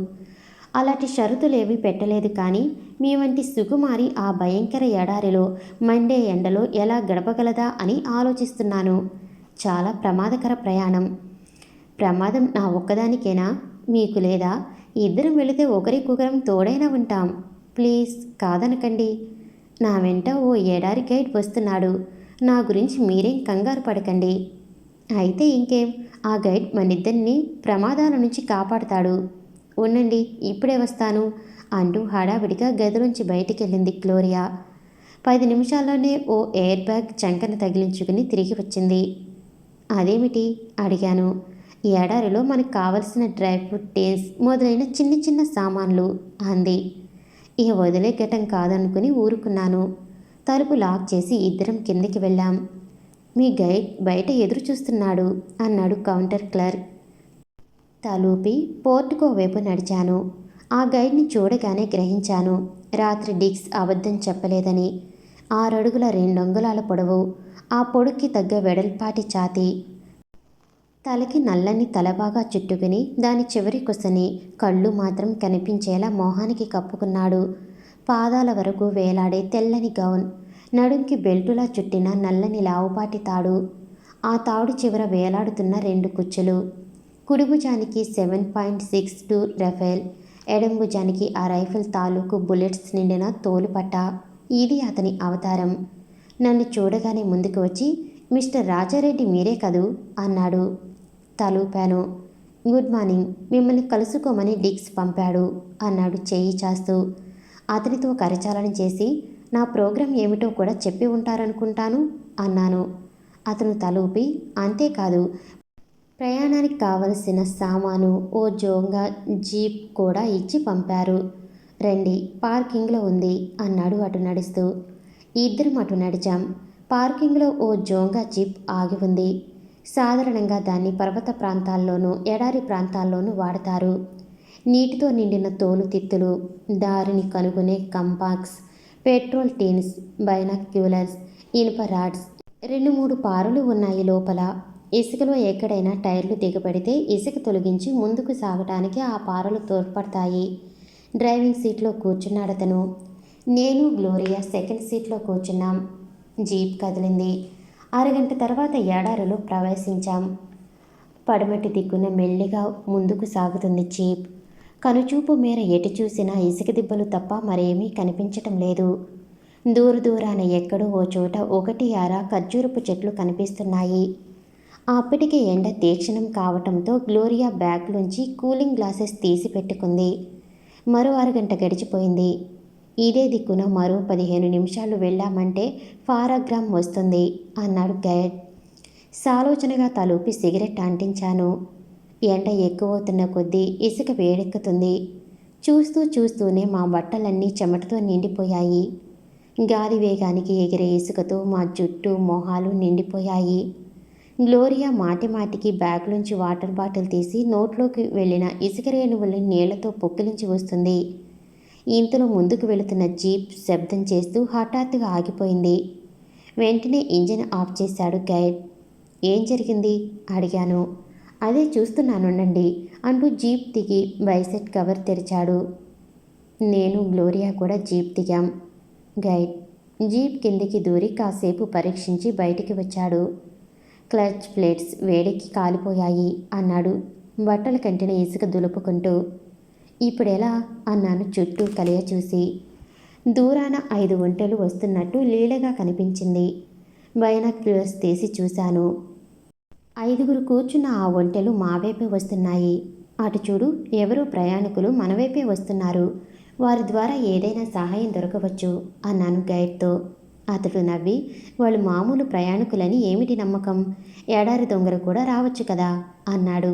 అలాంటి షరతులేవి పెట్టలేదు, కానీ మీ వంటి సుకుమారి ఆ భయంకర ఎడారిలో మండే ఎండలో ఎలా గడపగలదా అని ఆలోచిస్తున్నాను. చాలా ప్రమాదకర ప్రయాణం. ప్రమాదం నా ఒక్కదానికేనా? మీకు లేదా? ఇద్దరం వెళితే ఒకరికొకరం తోడైనా ఉంటాం. ప్లీజ్ కాదనకండి. నా వెంట ఓ ఎడారి గైడ్ వస్తున్నాడు. నా గురించి మీరేం కంగారు పడకండి. అయితే ఇంకేం, ఆ గైడ్ మనిద్దరిని ప్రమాదాల నుంచి కాపాడుతాడు. ఉండండి, ఇప్పుడే వస్తాను అంటూ హడావిడిగా గదిలోంచి బయటికెళ్ళింది గ్లోరియా. 10 నిమిషాల్లోనే ఓ ఎయిర్ బ్యాగ్ చంకన తగిలించుకుని తిరిగి వచ్చింది. అదేమిటి అడిగాను. ఎడారిలో మనకు కావలసిన డ్రై ఫ్రూట్, టేన్స్ మొదలైన చిన్న చిన్న సామాన్లు అంది. ఇక వదిలేగటం కాదనుకుని ఊరుకున్నాను. తలుపు లాక్ చేసి ఇద్దరం కిందికి వెళ్ళాం. మీ గైడ్ బయట ఎదురు చూస్తున్నాడు అన్నాడు కౌంటర్ క్లర్క్. తలూపి పోర్టుకో వైపు నడిచాను. ఆ గైడ్ని చూడగానే గ్రహించాను రాత్రి డిక్స్ అబద్ధం చెప్పలేదని. 6 అడుగుల 2 అంగుళాల పొడవు, ఆ పొడుక్కి తగ్గ వెడల్పాటి ఛాతీ, తలకి నల్లని తలబాగా చుట్టుకుని దాని చివరి కొసని కళ్ళు మాత్రం కనిపించేలా మొహానికి కప్పుకున్నాడు. పాదాల వరకు వేలాడే తెల్లని గౌన్, నడుంకి బెల్టులా చుట్టిన నల్లని లావుపాటి తాడు, ఆ తాడు చివర వేలాడుతున్న 2 కుచ్చులు. కుడిభుజానికి 7.62 రఫేల్, ఎడంభుజానికి ఆ రైఫిల్ తాలూకు బుల్లెట్స్ నిండిన తోలుపట్ట. ఇది అతని అవతారం. నన్ను చూడగానే ముందుకు వచ్చి, మిస్టర్ రాజారెడ్డి మీరే కదూ అన్నాడు. తలూపాను. గుడ్ మార్నింగ్, మిమ్మల్ని కలుసుకోమని డిక్స్ పంపాడు అన్నాడు చెయ్యి చాస్తూ. అతనితో కరచాలన చేసి, నా ప్రోగ్రాం ఏమిటో కూడా చెప్పి ఉంటారనుకుంటాను అన్నాను. అతను తలూపి, అంతేకాదు ప్రయాణానికి కావలసిన సామాను, ఓ జోంగా జీప్ కూడా ఇచ్చి పంపారు. రండి, పార్కింగ్లో ఉంది అన్నాడు అటు నడుస్తూ. ఇద్దరం అటు నడిచాం. పార్కింగ్లో ఓ జోంగా జీప్ ఆగి ఉంది. సాధారణంగా దాన్ని పర్వత ప్రాంతాల్లోనూ ఎడారి ప్రాంతాల్లోనూ వాడతారు. నీటితో నిండిన తోలు తిత్తులు, దారిని కనుగొనే కంపాక్స్, పెట్రోల్ టిన్స్, బైనాక్యులర్స్, ఇనుప రాడ్స్, 2-3 పారలు ఉన్నాయి లోపల. ఇసుకలో ఎక్కడైనా టైర్లు దిగబడితే ఇసుక తొలగించి ముందుకు సాగటానికి ఆ పారలు తోడ్పడతాయి. డ్రైవింగ్ సీట్లో కూర్చున్నాడతను. నేను, గ్లోరియా సెకండ్ సీట్లో కూర్చున్నాం. జీప్ కదిలింది. అరగంట తర్వాత ఎడారిలో ప్రవేశించాం. పడమటి దిక్కున మెల్లిగా ముందుకు సాగుతుంది జీప్. కనుచూపు మేర ఎటు చూసినా ఇసుక దిబ్బలు తప్ప మరేమీ కనిపించటం లేదు. దూరాన ఎక్కడో ఓ చోట 1-6 ఖర్జూరపు చెట్లు కనిపిస్తున్నాయి. అప్పటికే ఎండ తీక్షణం కావటంతో గ్లోరియా బ్యాగ్లోంచి కూలింగ్ గ్లాసెస్ తీసి పెట్టుకుంది. మరో అరగంట గడిచిపోయింది. ఇదే దిక్కున మరో 15 నిమిషాలు వెళ్ళామంటే ఫారాగ్రామ్ వస్తుంది అన్నాడు గైడ్. సాలోచనగా తలూపి సిగరెట్ అంటించాను. ఎండ ఎక్కువవుతున్న కొద్దీ ఇసుక వేడెక్కుతుంది. చూస్తూనే మా బట్టలన్నీ చెమటతో నిండిపోయాయి. గాలి వేగానికి ఎగిరే ఇసుకతో మా జుట్టు, మొహాలు నిండిపోయాయి. గ్లోరియా మాటిమాటికి బ్యాగ్లోంచి వాటర్ బాటిల్ తీసి నోట్లోకి వెళ్ళిన ఇసుక రేణువుల్ని నీళ్లతో పొక్కిలించి వస్తుంది. ఇంతలో ముందుకు వెళుతున్న జీప్ శబ్దం చేస్తూ హఠాత్తుగా ఆగిపోయింది. వెంటనే ఇంజిన్ ఆఫ్ చేశాడు గైడ్. ఏం జరిగింది అడిగాను. అదే చూస్తున్నానుండండి అంటూ జీప్ దిగి బైసెట్ కవర్ తెరిచాడు. నేను, గ్లోరియా కూడా జీప్ దిగాం. గైడ్ జీప్ కిందికి దూరి కాసేపు పరీక్షించి బయటికి వచ్చాడు. క్లచ్ ప్లేట్స్ వేడికి కాలిపోయాయి అన్నాడు బట్టలు కంటిన ఇసుక దులుపుకుంటూ. ఇప్పుడెలా అన్నాను చుట్టూ కలియ చూసి. దూరాన 5 ఒంటెలు వస్తున్నట్టు లీలగా కనిపించింది. బైనాక్యులర్స్ తీసి చూశాను. 5గురు కూర్చున్న ఆ ఒంటెలు మా వైపే వస్తున్నాయి. అటు చూడు, ఎవరో ప్రయాణికులు మన వైపే వస్తున్నారు. వారి ద్వారా ఏదైనా సహాయం దొరకవచ్చు అన్నాను గైడ్తో. అతడు నవ్వి, వాళ్ళు మామూలు ప్రయాణికులని ఏమిటి నమ్మకం? ఎడారి దొంగలు కూడా రావచ్చు కదా అన్నాడు.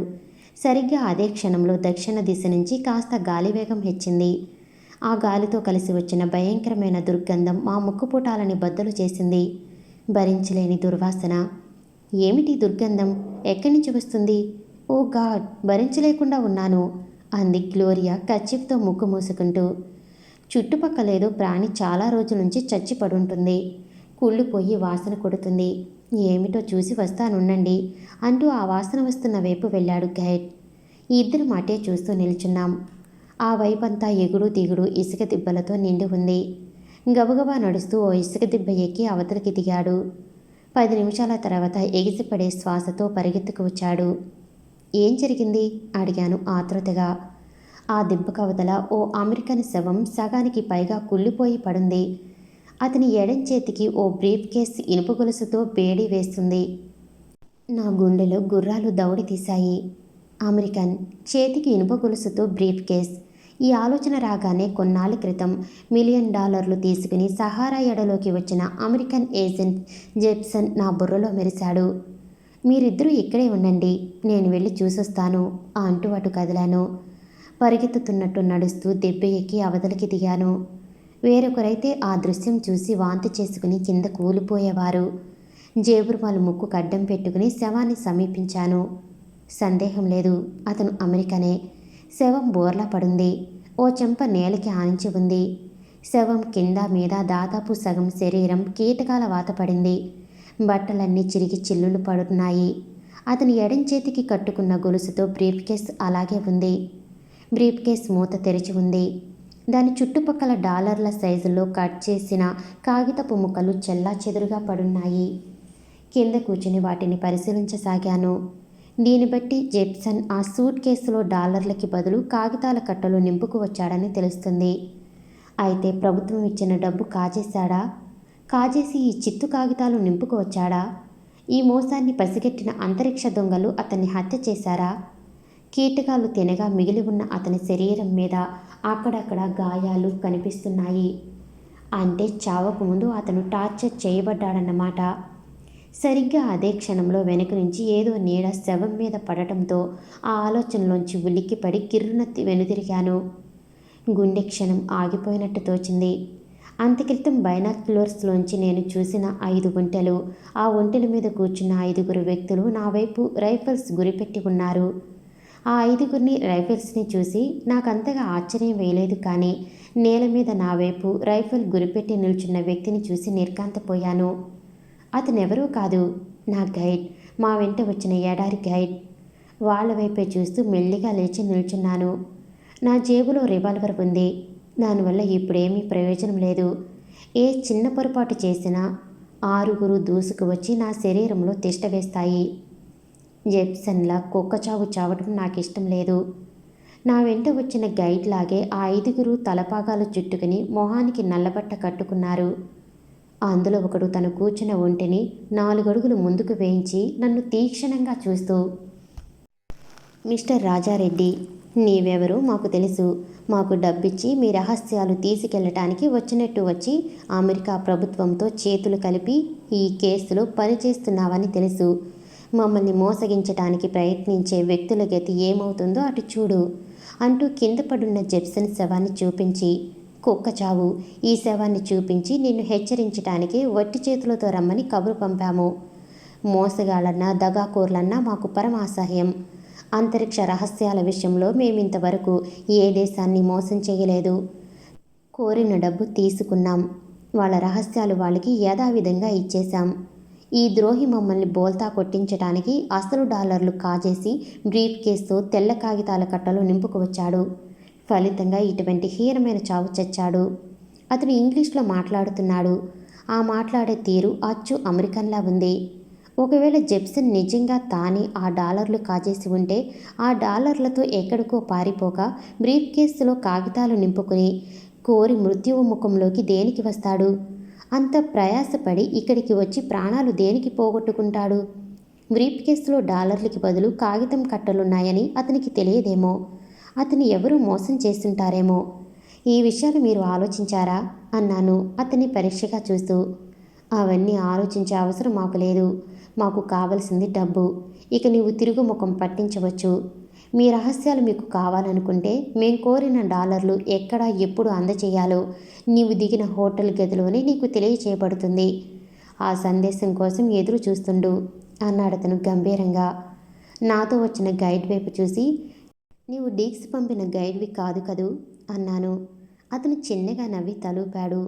సరిగ్గా అదే క్షణంలో దక్షిణ దిశ నుంచి కాస్త గాలివేగం హెచ్చింది. ఆ గాలితో కలిసి వచ్చిన భయంకరమైన దుర్గంధం మా ముక్కుపుటాలని బద్దలు చేసింది. భరించలేని దుర్వాసన. ఏమిటి దుర్గంధం? ఎక్కడి నుంచి వస్తుంది? ఓ గాడ్, భరించలేకుండా ఉన్నాను అంది గ్లోరియా కర్చీఫ్తో ముక్కు మూసుకుంటూ. చుట్టుపక్కలేదో ప్రాణి చాలా రోజుల నుంచి చచ్చి పడుంటుంది. కుళ్ళిపోయి వాసన కొడుతుంది. ఏమిటో చూసి వస్తానుండండి అంటూ ఆ వాసన వస్తున్న వైపు వెళ్ళాడు గైడ్. ఇద్దరం అటే చూస్తూ నిల్చున్నాం. ఆ వైపంతా ఎగుడు దిగుడు ఇసుక దిబ్బలతో నిండి ఉంది. గబగబా నడుస్తూ ఓ ఇసుక దిబ్బ ఎక్కి అవతలికి దిగాడు. 10 నిమిషాల తర్వాత ఎగిసిపడే శ్వాసతో పరిగెత్తుకు వచ్చాడు. ఏం జరిగింది అడిగాను ఆతృతగా. ఆ దిబ్బ కవతల ఓ అమెరికన్ శవం సగానికి పైగా కుళ్ళిపోయి పడుంది. అతని ఎడం చేతికి ఓ బ్రీఫ్ కేస్ ఇనుప గొలుసుతో బేడీ వేస్తుంది. నా గుండెలో గుర్రాలు దౌడి తీశాయి. అమెరికన్, చేతికి ఇనుప గొలుసుతో బ్రీఫ్ కేస్. ఈ ఆలోచన రాగానే కొన్నాళ్ళ క్రితం $1 మిలియన్ తీసుకుని సహారా ఎడలోకి వచ్చిన అమెరికన్ ఏజెంట్ జెప్సన్ నా బుర్రలో మెరిశాడు. మీరిద్దరూ ఇక్కడే ఉండండి, నేను వెళ్ళి చూసొస్తాను అంటూ అటు కదిలాను. పరిగెత్తుతున్నట్టు నడుస్తూ దెబ్బ ఎక్కి అవతలికి దిగాను. వేరొకరైతే ఆ దృశ్యం చూసి వాంతి చేసుకుని కింద కూలిపోయేవారు. జేబురుమాలు ముక్కు కడ్డం పెట్టుకుని శవాన్ని సమీపించాను. సందేహం లేదు, అతను అమెరికనే. శవం బోర్లా పడుంది. ఓ చెంప నేలకి ఆనించి ఉంది. శవం కింద మీద దాదాపు సగం శరీరం కీటకాల వాత పడింది. బట్టలన్నీ చిరిగి చిల్లులు పడుతున్నాయి. అతని ఎడం చేతికి కట్టుకున్న గొలుసుతో బ్రీఫ్ కేస్ అలాగే ఉంది. బ్రీఫ్ కేస్ మూత తెరిచి ఉంది. దాని చుట్టుపక్కల డాలర్ల సైజుల్లో కట్ చేసిన కాగితపు ముక్కలు చెల్లాచెదురుగా పడున్నాయి. కింద కూర్చుని వాటిని పరిశీలించసాగాను. దీన్ని బట్టి జెప్సన్ ఆ సూట్ కేసులో డాలర్లకి బదులు కాగితాల కట్టలు నింపుకు వచ్చాడని తెలుస్తుంది. అయితే ప్రభుత్వం ఇచ్చిన డబ్బు కాజేశాడా? కాజేసి ఈ చిత్తు కాగితాలు నింపుకు వచ్చాడా? ఈ మోసాన్ని పసిగట్టిన అంతరిక్ష దొంగలు అతన్ని హత్య చేశారా? కీటకాలు తినగా మిగిలి ఉన్న అతని శరీరం మీద అక్కడక్కడ గాయాలు కనిపిస్తున్నాయి. అంటే చావకు ముందు అతను టార్చర్ చేయబడ్డాడన్నమాట. సరిగ్గా అదే క్షణంలో వెనక నుంచి ఏదో నీడ శవం మీద పడటంతో ఆ ఆలోచనలోంచి ఉలిక్కిపడి కిర్రున వెనుదిరిగాను. గుండె క్షణం ఆగిపోయినట్టు తోచింది. అంతక్రితం బైనాక్యులర్స్లోంచి నేను చూసిన 5 ఒంటెలు, ఆ ఒంటెల మీద కూర్చున్న 5గురు వ్యక్తులు నా వైపు రైఫిల్స్ గురిపెట్టి ఉన్నారు. ఆ 5గురిని రైఫిల్స్ని చూసి నాకంతగా ఆశ్చర్యం వేయలేదు. కానీ నేల మీద నా వైపు రైఫిల్ గురిపెట్టి నిల్చున్న వ్యక్తిని చూసి నిర్ఘాంతపోయాను. అతనెవరూ కాదు, నా గైడ్, మా వెంట వచ్చిన ఎడారి గైడ్. వాళ్ళ వైపే చూస్తూ మెల్లిగా లేచి నిల్చున్నాను. నా జేబులో రివాల్వర్ ఉంది. దానివల్ల ఇప్పుడేమీ ప్రయోజనం లేదు. ఏ చిన్న పొరపాటు చేసినా 6గురు దూసుకు వచ్చి నా శరీరంలో తిష్ట వేస్తాయి. జెప్సన్లా కుక్కచావు చావటం నాకిష్టం లేదు. నా వెంట వచ్చిన గైడ్ లాగే ఆ 5గురు తలపాగాలు చుట్టుకుని మొహానికి నల్లబట్ట కట్టుకున్నారు. అందులో ఒకడు తను కూర్చున్న ఒంటిని 4 అడుగులు ముందుకు వేయించి నన్ను తీక్షణంగా చూస్తూ, మిస్టర్ రాజారెడ్డి, నీవెవరో మాకు తెలుసు. మాకు డబ్బిచ్చి మీ రహస్యాలు తీసుకెళ్లటానికి వచ్చినట్టు వచ్చి అమెరికా ప్రభుత్వంతో చేతులు కలిపి ఈ కేసులో పనిచేస్తున్నావని తెలుసు. మమ్మల్ని మోసగించటానికి ప్రయత్నించే వ్యక్తుల గతి ఏమవుతుందో అటు చూడు అంటూ కింద పడున్న జెప్సన్ శవాన్ని చూపించి, కుక్క చావు, ఈ శవాన్ని చూపించి నిన్ను హెచ్చరించటానికి వట్టి చేతులతో రమ్మని కబురు పంపాము. మోసగాళ్ళన్నా దగాకోర్లన్నా మాకు పరమాసహ్యం. అంతరిక్ష రహస్యాల విషయంలో మేమింతవరకు ఏ దేశాన్ని మోసం చేయలేదు. కోరిన డబ్బు తీసుకున్నాం. వాళ్ళ రహస్యాలు వాళ్ళకి యథావిధంగా ఇచ్చేశాం. ఈ ద్రోహి మమ్మల్ని బోల్తా కొట్టించడానికి అసలు డాలర్లు కాజేసి బ్రీఫ్ కేసుతో తెల్ల కాగితాల కట్టలు నింపుకు వచ్చాడు. ఫలితంగా ఇటువంటి హీనమైన చావు చచ్చాడు. అతను ఇంగ్లీష్లో మాట్లాడుతున్నాడు. ఆ మాట్లాడే తీరు అచ్చు అమెరికన్లా ఉంది. ఒకవేళ జెప్సన్ నిజంగా తానే ఆ డాలర్లు కాజేసి ఉంటే ఆ డాలర్లతో ఎక్కడికో పారిపోక బ్రీఫ్ కేసులో కాగితాలు నింపుకుని కోరి మృత్యువు ముఖంలోకి దేనికి వస్తాడు? అంత ప్రయాసపడి ఇక్కడికి వచ్చి ప్రాణాలు దేనికి పోగొట్టుకుంటాడు? బ్రీఫ్ కేసులో డాలర్లకి బదులు కాగితం కట్టలున్నాయని అతనికి తెలియదేమో. అతను ఎవరు మోసం చేస్తుంటారేమో. ఈ విషయాలు మీరు ఆలోచించారా అన్నాను అతన్ని పరీక్షగా చూస్తూ. అవన్నీ ఆలోచించే అవసరం మాకు లేదు. మాకు కావలసింది డబ్బు. ఇక నీవు తిరుగుముఖం పట్టించవచ్చు. మీ రహస్యాలు మీకు కావాలనుకుంటే మేం కోరిన డాలర్లు ఎక్కడ ఎప్పుడు అందచేయాలో నీవు దిగిన హోటల్ గదిలోనే నీకు తెలియచేయబడుతుంది. ఆ సందేశం కోసం ఎదురు చూస్తుండు అన్నాడతను గంభీరంగా. నాతో వచ్చిన గైడ్ వైపు చూసి, నీవు డీక్స్ పంపిన గైడ్వి కాదు కదూ అన్నాను. అతను చిన్నగా నవ్వి తలూపాడు.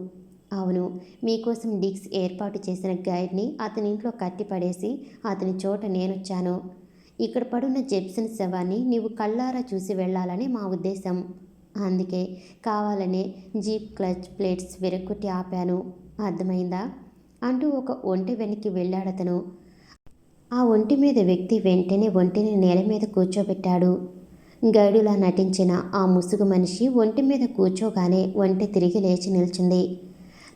అవును, మీకోసం డిక్స్ ఏర్పాటు చేసిన గైడ్ని అతని ఇంట్లో కట్టిపడేసి అతని చోట నేనొచ్చాను. ఇక్కడ పడున్న జెప్సన్ శవాన్ని నీవు కళ్ళారా చూసి వెళ్ళాలని మా ఉద్దేశం. అందుకే కావాలనే జీప్ క్లచ్ ప్లేట్స్ విరగొట్టి ఆపాను. అర్థమైందా అంటూ ఒక ఒంటె వెనక్కి వెళ్ళాడతను. ఆ ఒంటి మీద వ్యక్తి వెంటనే ఒంటిని నేల మీద కూర్చోబెట్టాడు. గైడులా నటించిన ఆ ముసుగు మనిషి ఒంటి మీద కూర్చోగానే ఒంటె తిరిగి లేచి నిల్చుంది.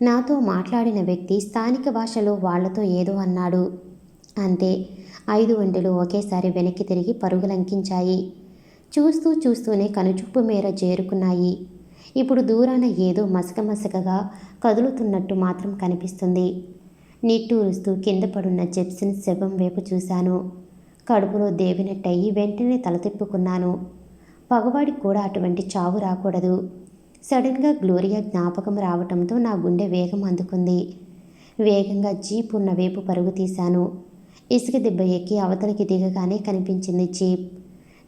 నాతో మాట్లాడిన వ్యక్తి స్థానిక భాషలో వాళ్లతో ఏదో అన్నాడు. అంతే, 5 ఒంటెలు ఒకేసారి వెనక్కి తిరిగి పరుగులంకించాయి. చూస్తూ చూస్తూనే కనుచూపు మేర చేరుకున్నాయి. ఇప్పుడు దూరాన ఏదో మసకమసకగా కదులుతున్నట్టు మాత్రం కనిపిస్తుంది. నిట్టూరుస్తూ కింద పడున్న జెప్సన్ శవం వైపు చూశాను. కడుపులో దేవినట్టయి వెంటనే తల తిప్పుకున్నాను. పగవాడికి కూడా అటువంటి చావు రాకూడదు. సడన్గా గ్లోరియా జ్ఞాపకం రావటంతో నా గుండె వేగం అందుకుంది. వేగంగా జీప్ ఉన్న వైపు పరుగు తీశాను. ఇసుక దెబ్బ ఎక్కి అవతలికి దిగగానే కనిపించింది జీప్.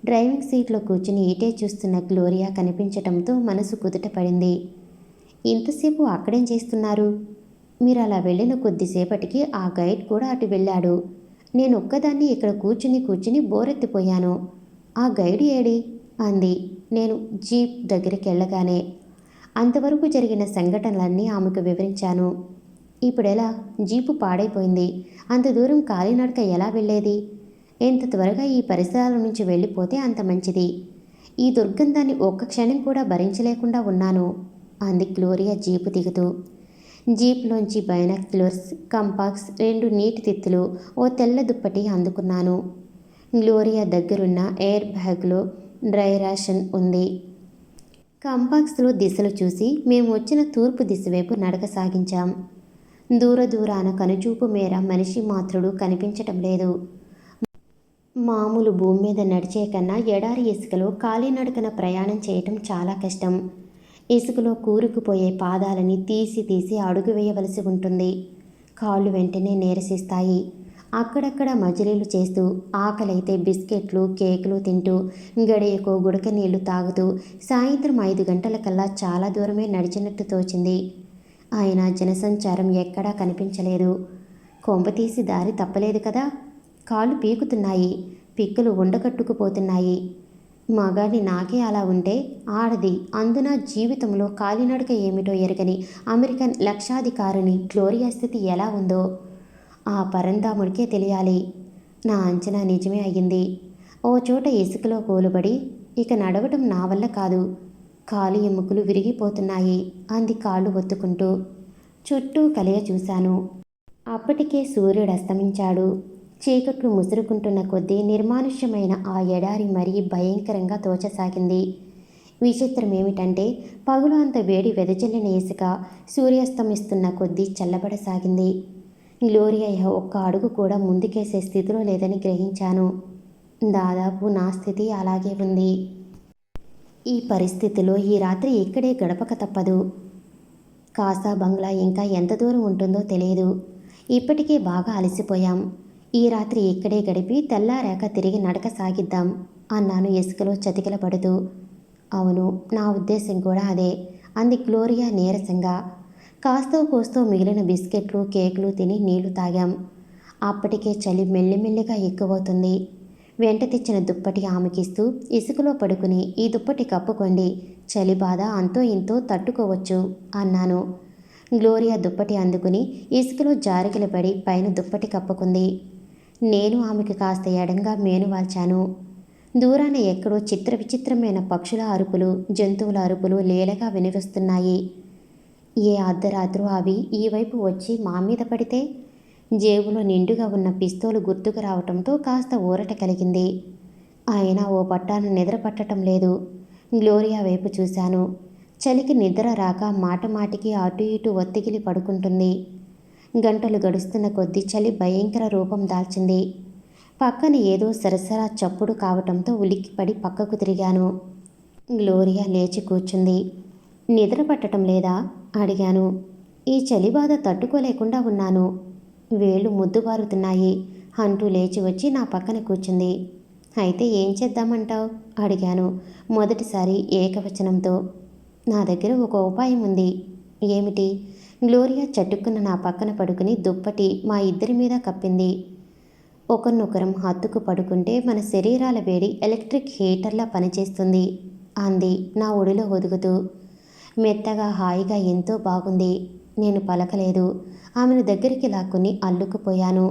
డ్రైవింగ్ సీట్లో కూర్చుని ఇటే చూస్తున్న గ్లోరియా కనిపించటంతో మనసు కుదుట పడింది. ఇంతసేపు అక్కడేం చేస్తున్నారు? మీరు అలా వెళ్ళిన కొద్దిసేపటికి ఆ గైడ్ కూడా అటు వెళ్ళాడు. నేను ఒక్కదాన్ని ఇక్కడ కూర్చుని బోరెత్తిపోయాను. ఆ గైడ్ ఏడి అంది నేను జీప్ దగ్గరికి వెళ్ళగానే. అంతవరకు జరిగిన సంఘటనలన్నీ ఆమెకు వివరించాను. ఇప్పుడెలా? జీపు పాడైపోయింది. అంత దూరం కాలినడక ఎలా వెళ్ళేది? ఎంత త్వరగా ఈ పరిసరాల నుంచి వెళ్ళిపోతే అంత మంచిది. ఈ దుర్గంధాన్ని ఒక్క క్షణం కూడా భరించలేకుండా ఉన్నాను అంది గ్లోరియా జీపు దిగుతూ. జీప్లోంచి బైనాక్యులర్స్, కంపాక్స్, 2 నీటి తిత్తులు, ఓ తెల్ల దుప్పటి అందుకున్నాను. గ్లోరియా దగ్గరున్న ఎయిర్ బ్యాగ్లో డ్రై రేషన్ ఉంది. కంపాక్స్లో దిశలు చూసి మేము వచ్చిన తూర్పు దిశ వైపు నడక సాగించాం. దూరాన కనుచూపు మేర మనిషి మాత్రుడు కనిపించటం లేదు. మామూలు భూమి మీద నడిచే కన్నా ఎడారి ఇసుకలో కాలినడకన ప్రయాణం చేయటం చాలా కష్టం. ఇసుకలో కూరుకుపోయే పాదాలని తీసి తీసి అడుగు వేయవలసి ఉంటుంది. కాళ్ళు వెంటనే నీరసిస్తాయి. అక్కడక్కడ మజిలీలు చేస్తూ, ఆకలైతే బిస్కెట్లు కేకులు తింటూ, గడియకో గుడక నీళ్లు తాగుతూ సాయంత్రం 5 గంటలకల్లా చాలా దూరమే నడిచినట్టు తోచింది. అయినా జనసంచారం ఎక్కడా కనిపించలేదు. కొంపతీసి దారి తప్పలేదు కదా. కాళ్ళు పీకుతున్నాయి, పిక్కలు ఉండకట్టుకుపోతున్నాయి. మగాడిని నాకే అలా ఉంటే ఆడది, అందున జీవితంలో కాలినడక ఏమిటో ఎరగని అమెరికన్ లక్షాధికారిని గ్లోరియా స్థితి ఎలా ఉందో ఆ పరంధాముడికే తెలియాలి. నా అంచనా నిజమే అయ్యింది. ఓ చోట ఇసుకలో కూలుబడి ఇక నడవటం నా వల్ల కాదు, కాలు ఎముకలు విరిగిపోతున్నాయి అంది కాళ్ళు ఒత్తుకుంటూ. చుట్టూ కలియ చూశాను. అప్పటికే సూర్యుడు అస్తమించాడు. చీకట్లు ముసురుకుంటున్న కొద్దీ నిర్మానుష్యమైన ఆ ఎడారి మరీ భయంకరంగా తోచసాగింది. విచిత్రమేమిటంటే పగులు అంత వేడి వెదజల్లిన ఇసుక సూర్యాస్తమిస్తున్న కొద్దీ చల్లబడసాగింది. గ్లోరియా ఒక్క అడుగు కూడా ముందుకేసే స్థితిలో లేదని గ్రహించాను. దాదాపు నా స్థితి అలాగే ఉంది. ఈ పరిస్థితిలో ఈ రాత్రి ఇక్కడే గడపక తప్పదు. కాసా బంగ్లా ఇంకా ఎంత దూరం ఉంటుందో తెలియదు. ఇప్పటికే బాగా అలసిపోయాం. ఈ రాత్రి ఇక్కడే గడిపి తెల్లారాక తిరిగి నడక సాగిద్దాం అన్నాను ఇసుకలో చతికిలపడుతూ. అవును, నా ఉద్దేశం కూడా అదే అంది గ్లోరియా నీరసంగా. కాస్తో కోస్తో మిగిలిన బిస్కెట్లు కేకులు తిని నీళ్లు తాగాం. అప్పటికే చలి మెల్లిమెల్లిగా ఎక్కువవుతుంది. వెంట తెచ్చిన దుప్పటి ఆమెకిస్తూ, ఇసుకలో పడుకుని ఈ దుప్పటి కప్పుకోండి, చలి బాధ అంతో ఇంతో తట్టుకోవచ్చు అన్నాను. గ్లోరియా దుప్పటి అందుకుని ఇసుకలో జారికిల పడి పైన దుప్పటి కప్పుకుంది. నేను ఆమెకు కాస్త ఎడంగా మేను వాల్చాను. దూరాన ఎక్కడో చిత్ర విచిత్రమైన పక్షుల అరుపులు, జంతువుల అరుపులు లీలగా వినిపిస్తున్నాయి. ఏ అర్ధరాత్రో అవి ఈ వైపు వచ్చి మా మీద పడితే? జేబులో నిండుగా ఉన్న పిస్తోలు గుర్తుకు రావటంతో కాస్త ఊరట కలిగింది. అయినా ఓ పట్టాన నిద్ర పట్టడం లేదు. గ్లోరియా వైపు చూశాను. చలికి నిద్ర రాక మాటమాటికి అటు ఇటు ఒత్తిగిలి పడుకుంటుంది. గంటలు గడుస్తున్న కొద్దీ చలి భయంకర రూపం దాల్చింది. పక్కన ఏదో సరసరా చప్పుడు కావటంతో ఉలిక్కిపడి పక్కకు తిరిగాను. గ్లోరియా లేచి కూర్చుంది. నిద్ర పట్టడం లేదా అడిగాను. ఈ చలి బాధ తట్టుకోలేకుండా ఉన్నాను, వేళ్ళు ముద్దుబారుతున్నాయి అంటూ లేచి వచ్చి నా పక్కన కూర్చుంది. అయితే ఏం చేద్దామంటావు అడిగాను మొదటిసారి ఏకవచనంతో. నా దగ్గర ఒక ఉపాయం ఉంది. ఏమిటి? గ్లోరియా చటుక్కున నా పక్కన పడుకుని దుప్పటి మా ఇద్దరి మీద కప్పింది. ఒకరినొకరం హత్తుకు పడుకుంటే మన శరీరాల వేడి ఎలక్ట్రిక్ హీటర్లా పనిచేస్తుంది అంది నా ఒడిలో ఒదుగుతూ. మెత్తగా హాయిగా ఎంతో బాగుంది. నేను పలకలేదు. ఆమెను దగ్గరికి లాక్కుని అల్లుకుపోయాను.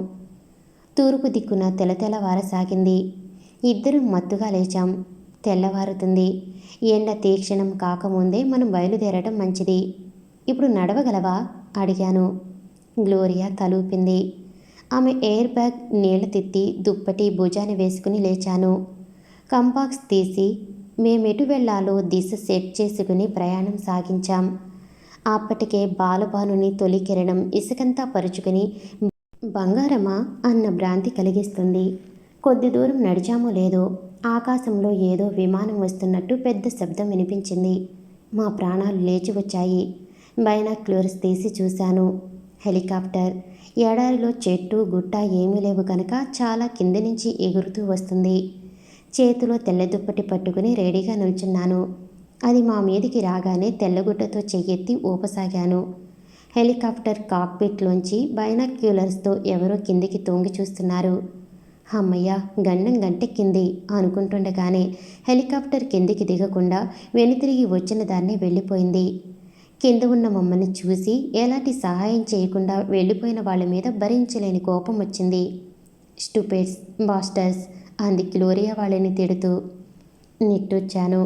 తూర్పు దిక్కున తెలతెలవారసాగింది. ఇద్దరం మత్తుగా లేచాం. తెల్లవారుతుంది. ఎండ తీక్షణం కాకముందే మనం బయలుదేరటం మంచిది. ఇప్పుడు నడవగలవా అడిగాను. గ్లోరియా తలూపింది. ఆమె ఎయిర్ బ్యాగ్ నీళ్ల తిత్తి దుప్పటి భుజాన్ని వేసుకుని లేచాను. కంపాక్స్ తీసి మేమెటు వెళ్లాలో దిశ సెట్ చేసుకుని ప్రయాణం సాగించాం. అప్పటికే బాలబానుని తొలి కిరణం ఇసుకంతా పరుచుకుని బంగారమా అన్న భ్రాంతి కలిగిస్తుంది. కొద్ది దూరం నడిచామో లేదో ఆకాశంలో ఏదో విమానం వస్తున్నట్టు పెద్ద శబ్దం వినిపించింది. మా ప్రాణాలు లేచి వచ్చాయి. బైనాక్యులర్స్ తీసి చూశాను. హెలికాప్టర్. ఎడారిలో చెట్టు గుట్ట ఏమీ లేవు కనుక చాలా కింది నుంచి ఎగురుతూ వస్తుంది. చేతిలో తెల్ల దుప్పటి పట్టుకుని రెడీగా నిల్చున్నాను. అది మా మీదికి రాగానే తెల్లగుడ్డతో చెయ్యెత్తి ఊపసాగాను. హెలికాప్టర్ కాక్పిట్లోంచి బైనాక్యులర్స్తో ఎవరో కిందికి తొంగి చూస్తున్నారు. అమ్మయ్య, గండం గంటెక్కింది అనుకుంటుండగానే హెలికాప్టర్ కిందికి దిగకుండా వెనుతిరిగి వచ్చిన దాన్ని వెళ్ళిపోయింది. కింద ఉన్న మమ్మల్ని చూసి ఎలాంటి సహాయం చేయకుండా వెళ్ళిపోయిన వాళ్ళ మీద భరించలేని కోపం వచ్చింది. స్టూపిడ్స్, బాస్టర్స్ అంది గ్లోరియా వాళ్ళని తిడుతూ. నిట్టూర్చాను.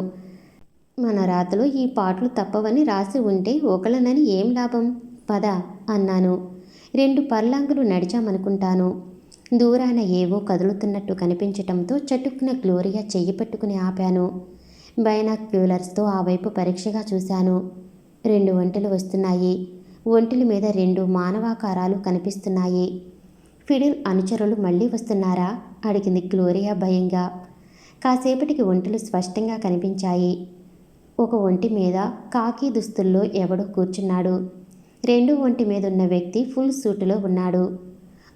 మన రాతలో ఈ పాటలు తప్పవని రాసి ఉంటే ఒకళ్ళనని ఏం లాభం? పద అన్నాను. 2 పర్లాంగులు నడిచామనుకుంటాను. దూరాన ఏవో కదులుతున్నట్టు కనిపించటంతో చటుక్కున గ్లోరియా చెయ్యి పట్టుకుని ఆపాను. బైనాక్యులర్స్తో ఆ వైపు పరీక్షగా చూశాను. 2 ఒంటెలు వస్తున్నాయి. ఒంటెల మీద 2 మానవాకారాలు కనిపిస్తున్నాయి. ఫిడిల్ అనుచరులు మళ్ళీ వస్తున్నారా అడిగింది గ్లోరియా భయంగా. కాసేపటికి ఒంటెలు స్పష్టంగా కనిపించాయి. ఒక ఒంటి మీద కాకి దుస్తుల్లో ఎవడో కూర్చున్నాడు. రెండో ఒంటి మీద ఉన్న వ్యక్తి ఫుల్ సూటులో ఉన్నాడు.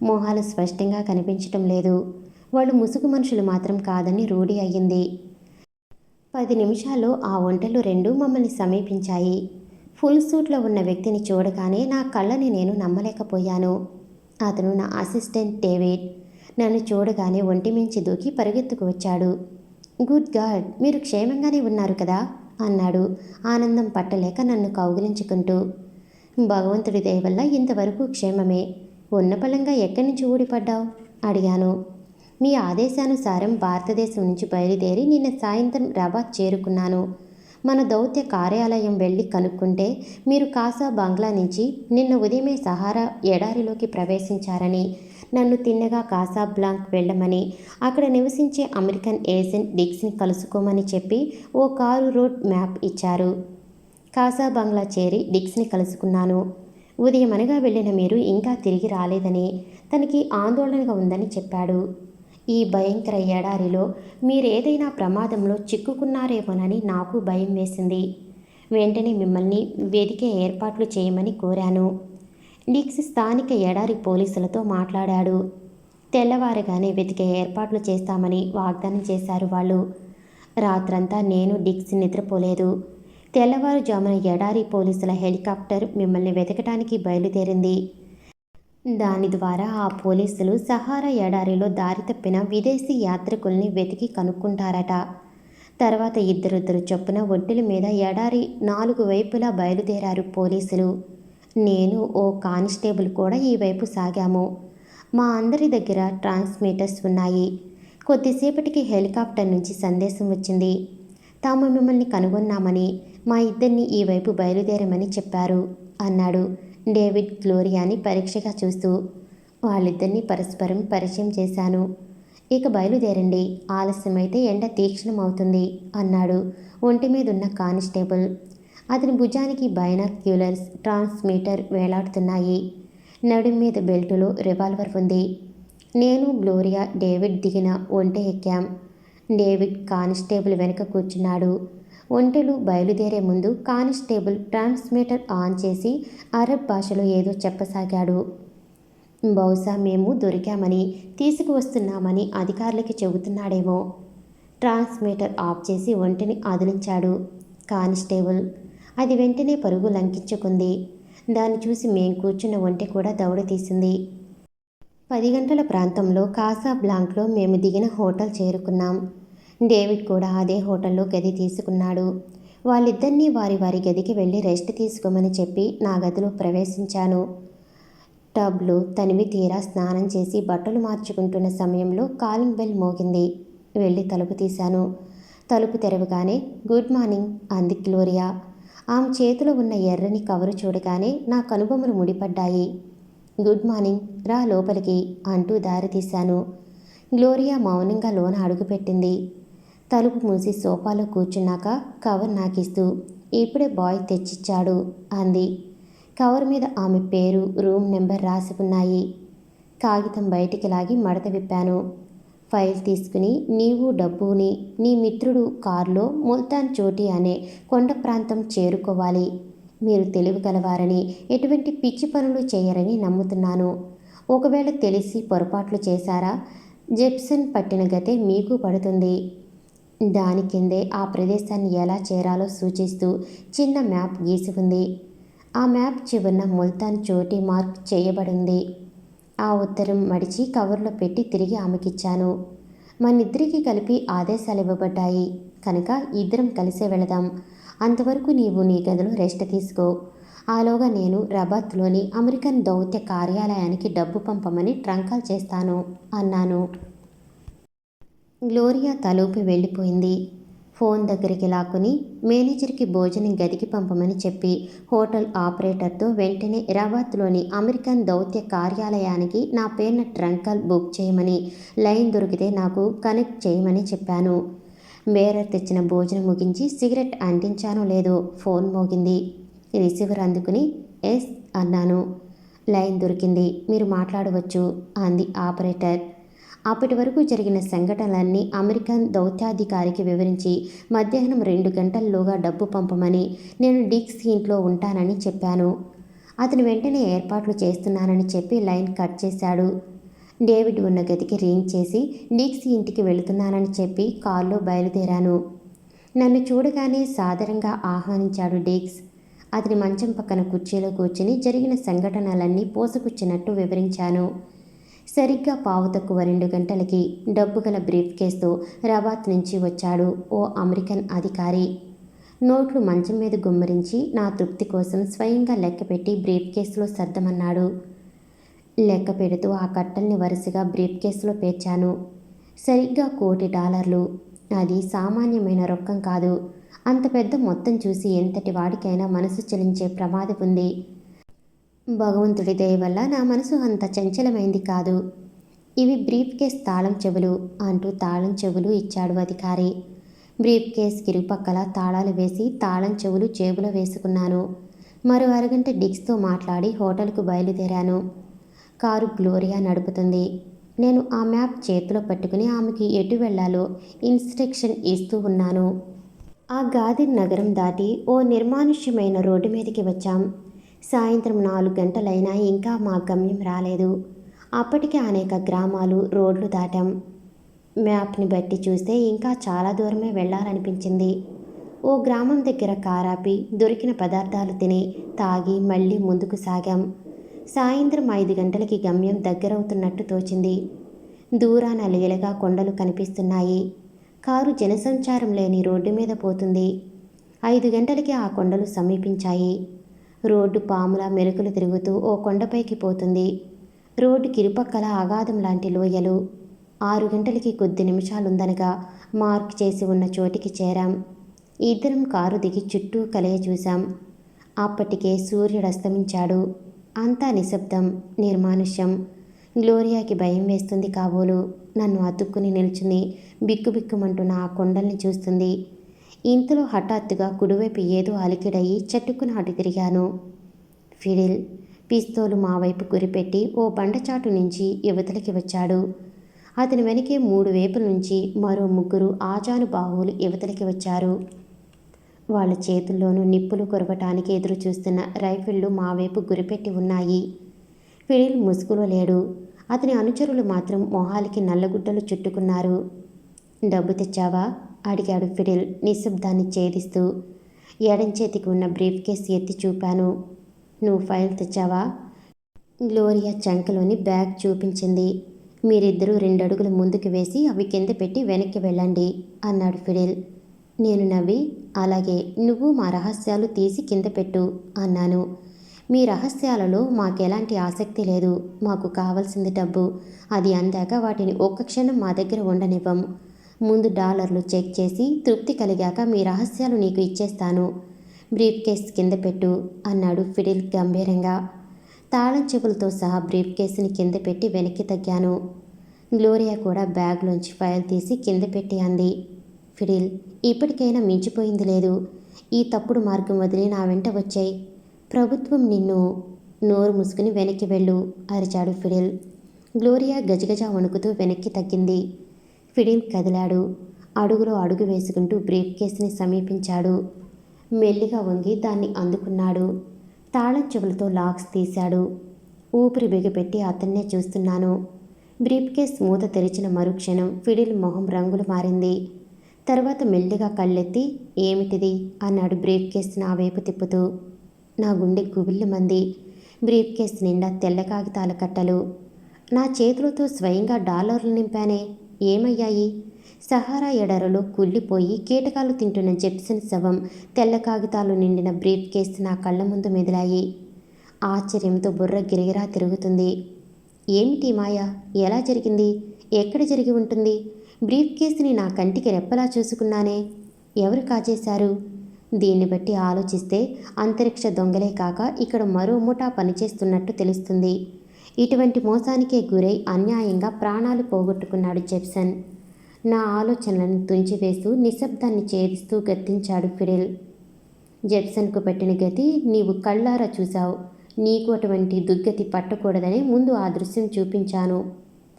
మొహాలు స్పష్టంగా కనిపించటం లేదు. వాళ్ళు ముసుగు మనుషులు మాత్రం కాదని రూఢి అయ్యింది. 10 నిమిషాల్లో ఆ ఒంటెలు రెండు మమ్మల్ని సమీపించాయి. ఫుల్ సూట్లో ఉన్న వ్యక్తిని చూడగానే నా కళ్ళని నేను నమ్మలేకపోయాను. అతను నా అసిస్టెంట్ డేవిడ్. నన్ను చూడగానే ఒంటి మించి దూకి పరుగెత్తుకు వచ్చాడు. గుడ్ గాడ్, మీరు క్షేమంగానే ఉన్నారు కదా అన్నాడు ఆనందం పట్టలేక నన్ను కౌగిలించుకుంటూ. భగవంతుడి దయ వల్ల ఇంతవరకు క్షేమమే. ఉన్నపళంగా ఎక్కడి నుంచి ఊడిపడ్డావు అడిగాను. మీ ఆదేశానుసారం భారతదేశం నుంచి బయలుదేరి నిన్న సాయంత్రం రబాత్ చేరుకున్నాను. మన దౌత్య కార్యాలయం వెళ్ళి కనుక్కుంటే మీరు కాసా బంగ్లా నుంచి నిన్న ఉదయమే సహారా ఎడారిలోకి ప్రవేశించారని, నన్ను తిన్నగా కాసా బ్లాంక్ వెళ్ళమని, అక్కడ నివసించే అమెరికన్ ఏజెంట్ డిక్స్ని కలుసుకోమని చెప్పి ఓ కారు రోడ్ మ్యాప్ ఇచ్చారు. కాసా బంగ్లా చేరి డిక్స్ని కలుసుకున్నాను. ఉదయమనగా వెళ్ళిన మీరు ఇంకా తిరిగి రాలేదని, తనకి ఆందోళనగా ఉందని చెప్పాడు. ఈ భయంకర ఎడారిలో మీరేదైనా ప్రమాదంలో చిక్కుకున్నారేమోనని నాకు భయం వేసింది. వెంటనే మిమ్మల్ని వెదికే ఏర్పాట్లు చేయమని కోరాను. డిక్స్ స్థానిక ఎడారి పోలీసులతో మాట్లాడాడు. తెల్లవారగానే వెతికే ఏర్పాట్లు చేస్తామని వాగ్దానం చేశారు వాళ్ళు. రాత్రంతా నేను డిక్స్ నిద్రపోలేదు. తెల్లవారుజామున ఎడారి పోలీసుల హెలికాప్టర్ మిమ్మల్ని వెతకటానికి బయలుదేరింది. దాని ద్వారా ఆ పోలీసులు సహారా ఎడారిలో దారి తప్పిన విదేశీ యాత్రికుల్ని వెతికి కనుక్కుంటారట. తర్వాత ఇద్దరిద్దరు చొప్పున ఒడ్డుల మీద ఎడారి 4 వైపులా బయలుదేరారు పోలీసులు. నేను ఓ కానిస్టేబుల్ కూడా ఈ వైపు సాగాము. మా అందరి దగ్గర ట్రాన్స్మిటర్స్ ఉన్నాయి. కొద్దిసేపటికి హెలికాప్టర్ నుంచి సందేశం వచ్చింది. తాము మిమ్మల్ని కనుగొన్నామని, మా ఇద్దరిని ఈ వైపు బయలుదేరమని చెప్పారు అన్నాడు డేవిడ్ గ్లోరియాని పరీక్షగా చూస్తూ. వాళ్ళిద్దరినీ పరస్పరం పరిచయం చేశాను. ఇక బయలుదేరండి, ఆలస్యమైతే ఎండ తీక్షణమవుతుంది అన్నాడు ఒంటి మీదున్న కానిస్టేబుల్. అతని భుజానికి బైనాక్యులర్స్, ట్రాన్స్మిటర్ వేలాడుతున్నాయి. నడుం మీద బెల్టులో రివాల్వర్ ఉంది. నేను, గ్లోరియా, డేవిడ్ దిగిన ఒంటె ఎక్కాం. డేవిడ్ కానిస్టేబుల్ వెనక కూర్చున్నాడు. ఒంటెలు బయలుదేరే ముందు కానిస్టేబుల్ ట్రాన్స్మిటర్ ఆన్ చేసి అరబ్ భాషలో ఏదో చెప్పసాగాడు. బహుశా మేము దొరికామని, తీసుకువస్తున్నామని అధికారులకి చెబుతున్నాడేమో. ట్రాన్స్మిటర్ ఆఫ్ చేసి ఒంటెని అదిలించాడు కానిస్టేబుల్. అది వెంటనే పరుగు లంకించుకుంది. దాన్ని చూసి మేం కూర్చున్న ఒంటె కూడా దౌడ తీసింది. 10 గంటల ప్రాంతంలో కాసా బ్లాంక్లో మేము దిగిన హోటల్ చేరుకున్నాం. డేవిడ్ కూడా అదే హోటల్లో గది తీసుకున్నాడు. వాళ్ళిద్దరినీ వారి వారి గదికి వెళ్ళి రెస్ట్ తీసుకోమని చెప్పి నా గదిలో ప్రవేశించాను. టబ్లో తనివి తీరా స్నానం చేసి బట్టలు మార్చుకుంటున్న సమయంలో కాలింగ్ బెల్ మోగింది. వెళ్ళి తలుపు తీశాను. తలుపు తెరవగానే గుడ్ మార్నింగ్ అంది గ్లోరియా. ఆమె చేతిలో ఉన్న ఎర్రని కవరు చూడగానే నా కనుబొమ్మలు ముడిపడ్డాయి. గుడ్ మార్నింగ్, రా లోపలికి అంటూ దారి తీశాను. గ్లోరియా మౌనంగా లోన అడుగుపెట్టింది. తలుపు మూసి సోఫాలో కూర్చున్నాక కవర్ నాకిస్తూ, ఇప్పుడే బాయ్ తెచ్చిచ్చాడు అంది. కవర్ మీద ఆమె పేరు, రూమ్ నెంబర్ రాసి ఉన్నాయి. కాగితం బయటికి లాగి మడత విప్పాను. ఫైల్ తీసుకుని నీవు డబ్బుని నీ మిత్రుడు కారులో ముల్తాన్ చోటి అనే కొండ ప్రాంతం చేరుకోవాలి. మీరు తెలివిగలవారని, ఎటువంటి పిచ్చి పనులు చేయరని నమ్ముతున్నాను. ఒకవేళ తెలిసి పొరపాట్లు చేశారా, జెప్సన్ పట్టిన గతే మీకు పడుతుంది. దాని కిందే ఆ ప్రదేశాన్ని ఎలా చేరాలో సూచిస్తూ చిన్న మ్యాప్ గీసి ఉంది. ఆ మ్యాప్ చివరన ముల్తాన్ చోటి మార్క్ చేయబడింది. ఆ ఉత్తరం మడిచి కవర్లో పెట్టి తిరిగి ఆమెకిచ్చాను. మనిద్దరికీ కలిపి ఆదేశాలు ఇవ్వబడ్డాయి కనుక ఇద్దరం కలిసే వెళదాం. అంతవరకు నీవు నీ గదిలో రెస్ట్ తీసుకో. ఆలోగా నేను రబాత్లోని అమెరికన్ దౌత్య కార్యాలయానికి డబ్బు పంపమని ట్రంకాల్ చేస్తాను అన్నాను. గ్లోరియా తలూపి వెళ్ళిపోయింది. ఫోన్ దగ్గరికి లాక్కుని మేనేజర్కి భోజనం గదికి పంపమని చెప్పి హోటల్ ఆపరేటర్తో వెంటనే రబాత్లోని అమెరికన్ దౌత్య కార్యాలయానికి నా పేరున ట్రంకాల్ బుక్ చేయమని, లైన్ దొరికితే నాకు కనెక్ట్ చేయమని చెప్పాను. బేరర్ తెచ్చిన భోజనం ముగించి సిగరెట్ అంటించానో లేదో ఫోన్ మోగింది. రిసీవర్ అందుకుని ఎస్ అన్నాను. లైన్ దొరికింది, మీరు మాట్లాడవచ్చు అంది ఆపరేటర్. అప్పటి వరకు జరిగిన సంఘటనలన్నీ అమెరికన్ దౌత్యాధికారికి వివరించి మధ్యాహ్నం 2 గంటల్లోగా డబ్బు పంపమని, నేను డిక్స్ ఇంట్లో ఉంటానని చెప్పాను. అతను వెంటనే ఏర్పాట్లు చేస్తున్నానని చెప్పి లైన్ కట్ చేశాడు. డేవిడ్ ఉన్న గదికి రింగ్ చేసి డిక్స్ ఇంటికి వెళుతున్నానని చెప్పి కారులో బయలుదేరాను. నన్ను చూడగానే సాదరంగా ఆహ్వానించాడు డిక్స్. అతని మంచం పక్కన కుర్చీలో కూర్చుని జరిగిన సంఘటనలన్నీ పోసగుచ్చినట్టు వివరించాను. సరిగ్గా 2:15 గంటలకి డబ్బు గల బ్రీఫ్ కేసుతో రబాత్ నుంచి వచ్చాడు ఓ అమెరికన్ అధికారి. నోట్లు మంచం మీద గుమ్మరించి నా తృప్తి కోసం స్వయంగా లెక్కపెట్టి బ్రీఫ్ కేసులో సర్దమన్నాడు. లెక్క పెడుతూ ఆ కట్టల్ని వరుసగా బ్రీఫ్ కేసులో పేర్చాను. సరిగ్గా $1,00,00,000. అది సామాన్యమైన రొక్కం కాదు. అంత పెద్ద మొత్తం చూసి ఎంతటి వాడికైనా మనసు చలించే ప్రమాదం ఉంది. భగవంతుడి దయ వల్ల నా మనసు అంత చంచలమైంది కాదు. ఇవి బ్రీఫ్ కేస్ తాళం చెవులు అంటూ తాళం చెవులు ఇచ్చాడు అధికారి. బ్రీఫ్ కేస్ ఇరుపక్కల తాళాలు వేసి తాళం చెవులు జేబులో వేసుకున్నాను. మరో అరగంట డిక్స్తో మాట్లాడి హోటల్కు బయలుదేరాను. కారు గ్లోరియా నడుపుతుంది. నేను ఆ మ్యాప్ చేతిలో పట్టుకుని ఆమెకి ఎటు వెళ్లాలో ఇన్స్ట్రక్షన్ ఇస్తూ ఉన్నాను. ఆ గాదిర్ నగరం దాటి ఓ నిర్మానుష్యమైన రోడ్డు మీదకి వచ్చాం. సాయంత్రం 4 గంటలైనా ఇంకా మా గమ్యం రాలేదు. అప్పటికే అనేక గ్రామాలు, రోడ్లు దాటాం. మ్యాప్ని బట్టి చూస్తే ఇంకా చాలా దూరమే వెళ్ళాలనిపించింది. ఓ గ్రామం దగ్గర కారాపి దొరికిన పదార్థాలు తిని తాగి మళ్ళీ ముందుకు సాగాం. సాయంత్రం 5 గంటలకి గమ్యం దగ్గరవుతున్నట్టు తోచింది. దూరాన లీలగా కొండలు కనిపిస్తున్నాయి. కారు జనసంచారం లేని రోడ్డు మీద పోతుంది. 5 గంటలకి ఆ కొండలు సమీపించాయి. రోడ్డు పాములా మెరుకులు తిరుగుతూ ఓ కొండపైకి పోతుంది. రోడ్డుకి ఇరుపక్కల అగాధం లాంటి లోయలు. 6 గంటలకి కొద్ది నిమిషాలుందనగా మార్క్ చేసి ఉన్న చోటికి చేరాం. ఇద్దరం కారు దిగి చుట్టూ కలయ చూశాం. అప్పటికే సూర్యుడస్తమించాడు. అంతా నిశ్శబ్దం, నిర్మానుష్యం. గ్లోరియాకి భయం వేస్తుంది కాబోలు. నన్ను అతుక్కుని నిల్చుని బిక్కుబిక్కుమంటున్న ఆ కొండల్ని చూస్తుంది. ఇంతలో హఠాత్తుగా కుడివైపు ఏదో అలికిడయి చట్టుకుని అటు తిరిగాను. ఫిడిల్ పిస్తోలు మా వైపు గురిపెట్టి ఓ బండచాటు నుంచి యువతలకి వచ్చాడు. అతని వెనకే 3 వైపుల నుంచి మరో 3 ఆజానుబాహువులు యువతలకి వచ్చారు. వాళ్ళ చేతుల్లోనూ నిప్పులు కురవటానికి ఎదురు చూస్తున్న రైఫిళ్లు మా వైపు గురిపెట్టి ఉన్నాయి. ఫిడిల్ ముసుగులో లేడు. అతని అనుచరులు మాత్రం మొహాలకి నల్లగుడ్డలు చుట్టుకున్నారు. డబ్బు తెచ్చావా? అడిగాడు ఫిడిల్ నిశ్శబ్దాన్ని ఛేదిస్తూ. ఎడంచేతికి ఉన్న బ్రీఫ్ కేస్ ఎత్తి చూపాను. నువ్వు ఫైల్ తెచ్చావా? గ్లోరియా చంకలోని బ్యాగ్ చూపించింది. మీరిద్దరూ 2 అడుగులు ముందుకు వేసి అవి కింద పెట్టి వెనక్కి వెళ్ళండి అన్నాడు ఫిడిల్. నేను నవ్వి, అలాగే, నువ్వు మా రహస్యాలు తీసి కింద పెట్టు అన్నాను. మీ రహస్యాలలో మాకెలాంటి ఆసక్తి లేదు. మాకు కావాల్సింది డబ్బు. అది అందాక వాటిని ఒక్క క్షణం మా దగ్గర ఉండనివ్వం. ముందు డాలర్లు చెక్ చేసి తృప్తి కలిగాక మీ రహస్యాలు నీకు ఇచ్చేస్తాను. బ్రీఫ్ కేస్ కింద పెట్టు అన్నాడు ఫిడిల్ గంభీరంగా. తాళం చెవులతో సహా బ్రీఫ్ కేసుని కింద పెట్టి వెనక్కి తగ్గాను. గ్లోరియా కూడా బ్యాగ్లోంచి ఫైల్ తీసి కింద పెట్టి అంది. ఫిడిల్, ఇప్పటికైనా మించిపోయింది లేదు. ఈ తప్పుడు మార్గం వదిలి నా వెంట వచ్చాయి. ప్రభుత్వం నిన్ను. నోరు మూసుకుని వెనక్కి వెళ్ళు అరిచాడు ఫిడిల్. గ్లోరియా గజగజ వణుకుతూ వెనక్కి తగ్గింది. ఫిడిల్ కదిలాడు. అడుగులో అడుగు వేసుకుంటూ బ్రీఫ్ కేసుని సమీపించాడు. మెల్లిగా వంగి దాన్ని అందుకున్నాడు. తాళం చెవులతో లాక్స్ తీశాడు. ఊపిరి బిగపెట్టి అతన్నే చూస్తున్నాను. బ్రీఫ్ కేస్ మూత తెరిచిన మరుక్షణం ఫిడిల్ మొహం రంగులు మారింది. తర్వాత మెల్లిగా కళ్ళెత్తి, ఏమిటిది అన్నాడు బ్రీఫ్ కేస్ నా వైపు తిప్పుతూ. నా గుండె గుబిల్లుమంది. బ్రీఫ్ కేస్ నిండా తెల్ల కాగితాల కట్టలు. నా చేతులతో స్వయంగా డాలర్లు నింపానే, ఏమయ్యాయి? సహారా ఎడారిలో కుళ్ళిపోయి కీటకాలు తింటున్న జెప్సన్ శవం తెల్ల కాగితాలు నిండిన బ్రీఫ్ కేస్ నా కళ్ళ ముందు మెదిలాయి. ఆశ్చర్యంతో బుర్ర గిరిగిరా తిరుగుతుంది. ఏమిటి మాయ? ఎలా జరిగింది? ఎక్కడ జరిగి ఉంటుంది? బ్రీఫ్ కేసుని నా కంటికి రెప్పలా చూసుకున్నానే, ఎవరు కాజేశారు? దీన్ని బట్టి ఆలోచిస్తే అంతరిక్ష దొంగలే కాక ఇక్కడ మరో ముఠా పనిచేస్తున్నట్టు తెలుస్తుంది. ఇటువంటి మోసానికే గురై అన్యాయంగా ప్రాణాలు పోగొట్టుకున్నాడు జెప్సన్. నా ఆలోచనలను తుంచివేస్తూ నిశ్శబ్దాన్ని ఛేదిస్తూ గద్దించాడు ఫిడిల్. జెప్సన్కు పెట్టిన గతి నీవు కళ్ళారా చూశావు. నీకు అటువంటి దుర్గతి పట్టకూడదని ముందు ఆ దృశ్యం చూపించాను.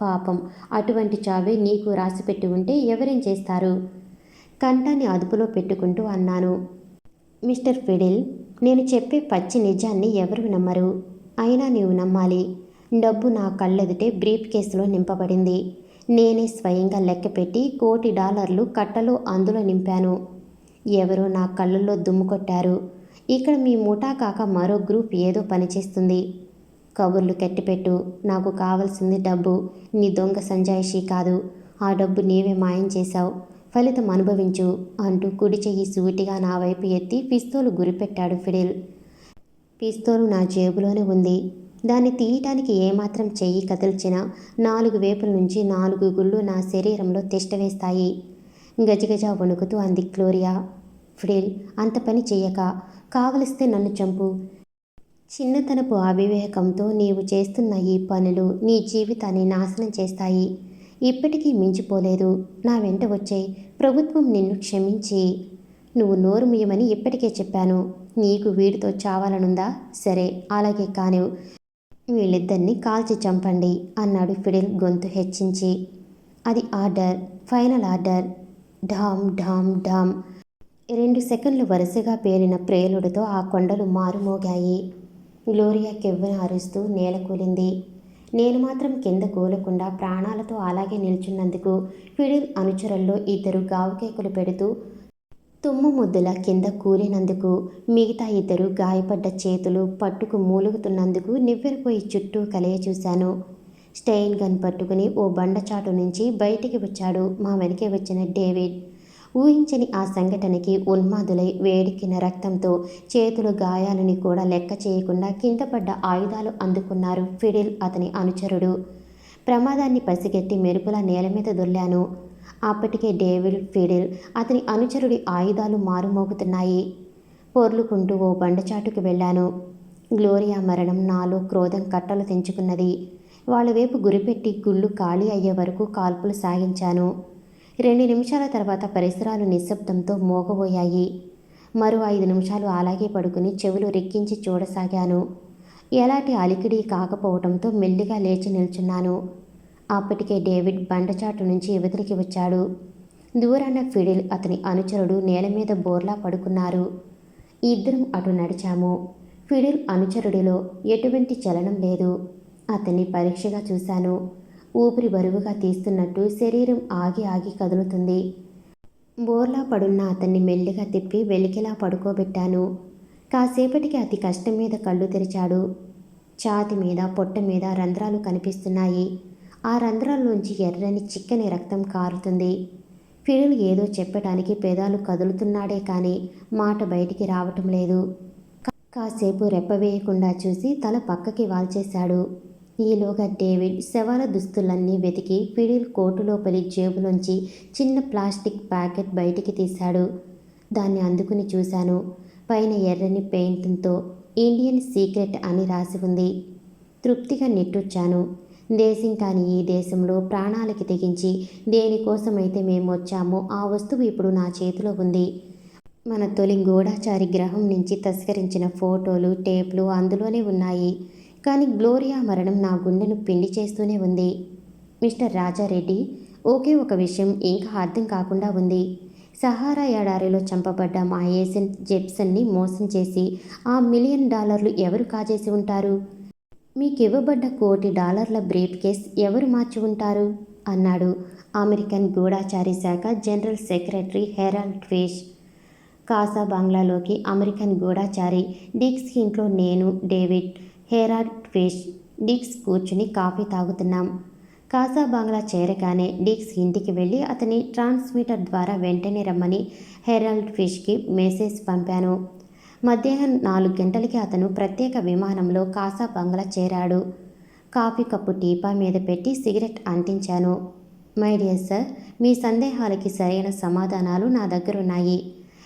పాపం, అటువంటి చావే నీకు రాసిపెట్టి ఉంటే ఎవరేం చేస్తారు? కంఠాన్ని అదుపులో పెట్టుకుంటూ అన్నాను. మిస్టర్ ఫిడిల్, నేను చెప్పే పచ్చి నిజాన్ని ఎవరు నమ్మరు. అయినా నీవు నమ్మాలి. డబ్బు నా కళ్ళెదుటే బ్రీఫ్ కేసులో నింపబడింది. నేనే స్వయంగా లెక్కపెట్టి $1,00,00,000 కట్టలో అందులో నింపాను. ఎవరో నా కళ్ళల్లో దుమ్ము కొట్టారు. ఇక్కడ మీ ముఠా కాక మరో గ్రూప్ ఏదో పనిచేస్తుంది. కబుర్లు కట్టిపెట్టు. నాకు కావలసింది డబ్బు, నీ దొంగ సంజాయిషీ కాదు. ఆ డబ్బు నీవే మాయం చేశావు. ఫలితం అనుభవించు అంటూ కుడి చెయ్యి సూటిగా నా వైపు ఎత్తి పిస్తోలు గురిపెట్టాడు ఫిడిల్. పిస్తోలు నా జేబులోనే ఉంది. దాన్ని తీయటానికి ఏమాత్రం చెయ్యి కదిల్చినా 4 వైపుల నుంచి 4 గుళ్ళు నా శరీరంలో తిష్టవేస్తాయి. గజగజ వణుకుతూ అంది గ్లోరియా. ఫిడిల్, అంత పని చెయ్యక, కావలిస్తే నన్ను చంపు. చిన్నతనపు అవివేకంతో నీవు చేస్తున్న ఈ పనులు నీ జీవితాన్ని నాశనం చేస్తాయి. ఇప్పటికీ మించిపోలేదు. నా వెంట వచ్చేయ్. ప్రభుత్వం నిన్ను క్షమించి. నువ్వు నోరు ముయ్యమని ఇప్పటికే చెప్పాను. నీకు వీడితో చావాలనుందా? సరే, అలాగే కానివ్. వీళ్ళిద్దరినీ కాల్చి చంపండి అన్నాడు ఫిడిల్ గొంతు హెచ్చించి. అది ఆర్డర్, ఫైనల్ ఆర్డర్. ఢామ్ ఢామ్ ఢామ్. 2 సెకండ్లు వరుసగా పేలిన ప్రేలుడితో ఆ కొండలు మారుమోగాయి. గ్లోరియా కెవ్వున అరుస్తూ నేల కూలింది. నేను మాత్రం కింద కూలకుండా ప్రాణాలతో అలాగే నిల్చున్నందుకు ఫిడిల్ అనుచరుల్లో 2 గావుకేకలు పెడుతూ తుమ్ము ముద్దుల కింద కూలినందుకు, మిగతా 2 గాయపడ్డ చేతులు పట్టుకు మూలుగుతున్నందుకు నివ్వెరపోయి చుట్టూ కలయ చూశాను. స్టెయిన్ గన్ పట్టుకుని ఓ బండచాటు నుంచి బయటికి వచ్చాడు మా వెనకే వచ్చిన డేవిడ్. ఊహించని ఆ సంఘటనకి ఉన్మాదులై వేడికిన రక్తంతో చేతులు గాయాలని కూడా లెక్క చేయకుండా కింద పడ్డ ఆయుధాలు అందుకున్నారు ఫిడిల్, అతని అనుచరుడు. ప్రమాదాన్ని పసిగట్టి మెరుపుల నేల మీద దొర్లాను. అప్పటికే డేవిడ్, ఫిడిల్, అతని అనుచరుడి ఆయుధాలు మారుమోగుతున్నాయి. పొర్లుకుంటూ ఓ బండచాటుకు వెళ్ళాను. గ్లోరియా మరణం నాలో క్రోధం కట్టలు తెంచుకున్నది. వాళ్ళ వైపు గురిపెట్టి గుళ్ళు ఖాళీ అయ్యే వరకు కాల్పులు సాగించాను. 2 నిమిషాల తర్వాత పరిసరాలు నిశ్శబ్దంతో మోగబోయాయి. మరో 5 నిమిషాలు అలాగే పడుకుని చెవులు రెక్కించి చూడసాగాను. ఎలాంటి అలికిడి కాకపోవడంతో మెల్లిగా లేచి నిల్చున్నాను. అప్పటికే డేవిడ్ బండచాటు నుంచి యువతలికి వచ్చాడు. దూరాన ఫిడిల్, అతని అనుచరుడు నేల మీద బోర్లా పడుకున్నారు. ఇద్దరం అటు నడిచాము. ఫిడిల్ అనుచరుడిలో ఎటువంటి చలనం లేదు. అతన్ని పరీక్షగా చూశాను. ఊపిరి బరువుగా తీస్తున్నట్టు శరీరం ఆగి ఆగి కదులుతుంది. బోర్లా పడున్న అతన్ని మెల్లిగా తిప్పి వెలికిలా పడుకోబెట్టాను. కాసేపటికి అతి కష్టం మీద కళ్ళు తెరిచాడు. ఛాతి మీద, పొట్ట మీద రంధ్రాలు కనిపిస్తున్నాయి. ఆ రంధ్రాల్లోంచి ఎర్రని చిక్కని రక్తం కారుతుంది. ఫిడిల్ ఏదో చెప్పటానికి పెదాలు కదులుతున్నాడే కానీ మాట బయటికి రావటం లేదు. కాసేపు రెప్పవేయకుండా చూసి తల పక్కకి వాల్చేశాడు. ఈలోగా డేవిడ్ శవాల దుస్తులన్నీ వెతికి ఫిడిల్ కోటు లోపలి జేబులోంచి చిన్న ప్లాస్టిక్ ప్యాకెట్ బయటికి తీశాడు. దాన్ని అందుకుని చూశాను. పైన ఎర్రని పెయింటింగ్తో ఇండియన్ సీక్రెట్ అని రాసి ఉంది. తృప్తిగా నిట్టూర్చాను. దేశం కాని ఈ దేశంలో ప్రాణాలకి తెగించి దేనికోసమైతే మేము వచ్చామో ఆ వస్తువు ఇప్పుడు నా చేతిలో ఉంది. మన తొలి గూఢాచారి గ్రహం నుంచి తస్కరించిన ఫోటోలు, టేప్లు అందులోనే ఉన్నాయి. కానీ గ్లోరియా మరణం నా గుండెను పిండి చేస్తూనే ఉంది. మిస్టర్ రాజారెడ్డి, ఒకే ఒక విషయం ఇంకా అర్థం కాకుండా ఉంది. సహారా ఎడారిలో చంపబడ్డ మా ఏజెంట్ జెప్సన్ని మోసం చేసి ఆ $1 మిలియన్ ఎవరు కాజేసి ఉంటారు? మీకివ్వబడ్డ $1,00,00,000 బ్రీఫ్ కేస్ ఎవరు మార్చి ఉంటారు? అన్నాడు అమెరికన్ గూఢాచారి శాఖ general secretary Harold Fish. Casa బంగ్లాలోకి అమెరికన్ గూఢాచారి డిక్స్ ఇంట్లో నేను, డేవిడ్, హెరాల్డ్ ఫిష్, డిక్స్ కూర్చుని కాఫీ తాగుతున్నాం. కాసా బంగ్లా చేరగానే డిక్స్ ఇంటికి వెళ్ళి అతని ట్రాన్స్మిటర్ ద్వారా వెంటనే రమ్మని హెరాల్డ్ ఫిష్కి మెసేజ్ పంపాను. మధ్యాహ్నం 4 గంటలకి అతను ప్రత్యేక విమానంలో కాసా బంగ్లా చేరాడు. కాఫీ కప్పు టీపా మీద పెట్టి సిగరెట్ అంటించాను. మై డియర్ సార్, మీ సందేహాలకి సరైన సమాధానాలు నా దగ్గరున్నాయి.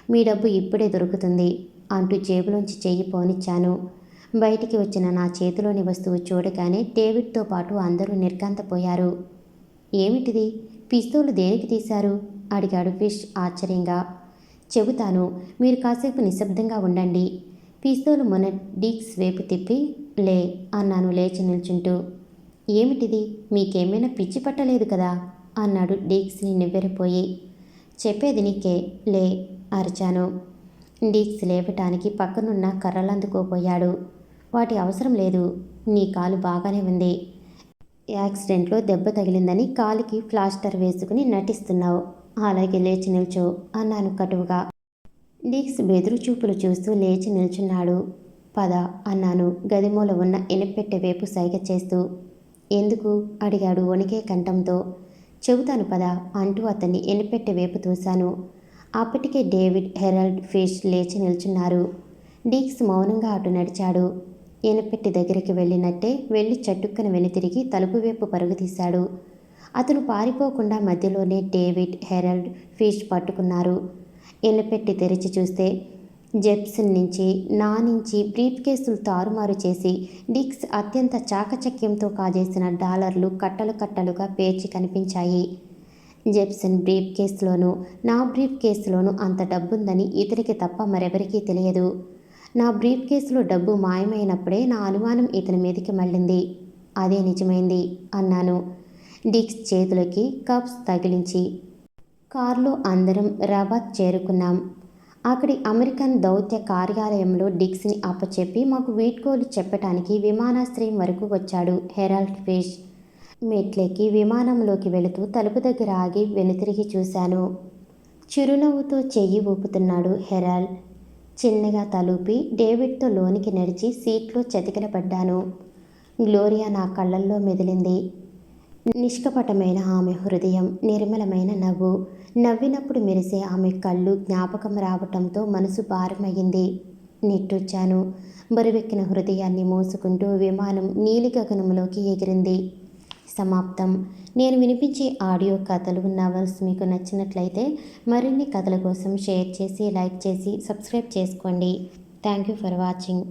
మీ డబ్బు ఇప్పుడే దొరుకుతుంది అంటూ జేబులోంచి చెయ్యి పోనిచ్చాను. బయటికి వచ్చిన నా చేతిలోని వస్తువు చూడగానే డేవిడ్తో పాటు అందరూ నిర్ఘాంతపోయారు. ఏమిటిది? పిస్తోలు దేనికి తీశారు? అడిగాడు ఫిష్ ఆశ్చర్యంగా. చెబుతాను, మీరు కాసేపు నిశ్శబ్దంగా ఉండండి. పిస్తోలు మొన్న డిక్స్ వైపు తిప్పి లే అన్నాను లేచి నిల్చుంటూ. ఏమిటిది, మీకేమైనా పిచ్చి పట్టలేదు కదా అన్నాడు డీక్స్ని నివ్వెరపోయి. చెప్పేది నీకే లే అరిచాను. డీక్స్ లేవటానికి పక్కనున్న కర్రలందుకోపోయాడు. వాటి అవసరం లేదు, నీ కాలు బాగానే ఉంది. యాక్సిడెంట్లో దెబ్బ తగిలిందని కాలికి ప్లాస్టర్ వేసుకుని నటిస్తున్నావు. అలాగే లేచి నిల్చో అన్నాను కటువుగా. డీక్స్ బెదురు చూపులు చూస్తూ లేచి నిల్చున్నాడు. పద అన్నాను గదిమూల ఉన్న ఇనపెట్టె వైపు సైగ చేస్తూ. ఎందుకు అడిగాడు వణికే కంఠంతో. చెబుతాను పద అంటూ అతన్ని ఇనపెట్టె వైపు తోశాను. అప్పటికే డేవిడ్, హెరాల్డ్, ఫిష్ లేచి నిల్చున్నారు. డీక్స్ మౌనంగా అటు నడిచాడు. ఇనపెట్టి దగ్గరికి వెళ్ళినట్టే వెళ్ళి చటుక్కన వెనుతిరిగి తలుపు వైపు పరుగు తీశాడు. అతను పారిపోకుండా మధ్యలోనే డేవిడ్, హెరాల్డ్, ఫిష్ పట్టుకున్నారు. ఇనపెట్టి తెరిచి చూస్తే జెప్సన్ నుంచి, నా నుంచి బ్రీఫ్ కేసులు తారుమారు చేసి డిక్స్ అత్యంత చాకచక్యంతో కాజేసిన డాలర్లు కట్టలు కట్టలుగా పేర్చి కనిపించాయి. జెప్సన్ బ్రీఫ్ కేసులోనూ నా బ్రీఫ్ కేసులోనూ అంత డబ్బుందని ఇతనికి తప్ప మరెవరికీ తెలియదు. నా బ్రీఫ్ కేసులో డబ్బు మాయమైనప్పుడే నా అనుమానం ఇతని మీదకి మళ్ళింది. అదే నిజమైంది అన్నాను డిక్స్ చేతులకి కప్స్ తగిలించి. కారులో అందరం రబాత్ చేరుకున్నాం. అక్కడి అమెరికన్ దౌత్య కార్యాలయంలో డిక్స్ని అప్పచెప్పి మాకు వీడ్కోలు చెప్పటానికి విమానాశ్రయం వరకు వచ్చాడు హెరాల్డ్ ఫిష్. మెట్లెక్కి విమానంలోకి వెళుతూ తలుపు దగ్గర ఆగి వెనుతిరిగి చూశాను. చిరునవ్వుతో చెయ్యి ఊపుతున్నాడు హెరాల్డ్. చిన్నగా తలూపి డేవిడ్తో లోనికి నడిచి సీట్లో చతికిలపడ్డాను. గ్లోరియా నా కళ్ళల్లో మెదిలింది. నిష్కపటమైన ఆమె హృదయం, నిర్మలమైన నవ్వు, నవ్వినప్పుడు మెరిసే ఆమె కళ్ళు జ్ఞాపకం రావటంతో మనసు భారమయ్యింది. నిట్టూర్చాను. బరువెక్కిన హృదయాన్ని మోసుకుంటూ విమానం నీలి గగనంలోకి ఎగిరింది. సమాప్తం. నేను వినిపించే ఆడియో కథలు, నవల్స్ మీకు నచ్చినట్లయితే మరిన్ని కథల కోసం షేర్ చేసి, లైక్ చేసి, సబ్స్క్రైబ్ చేసుకోండి. Thank you for watching.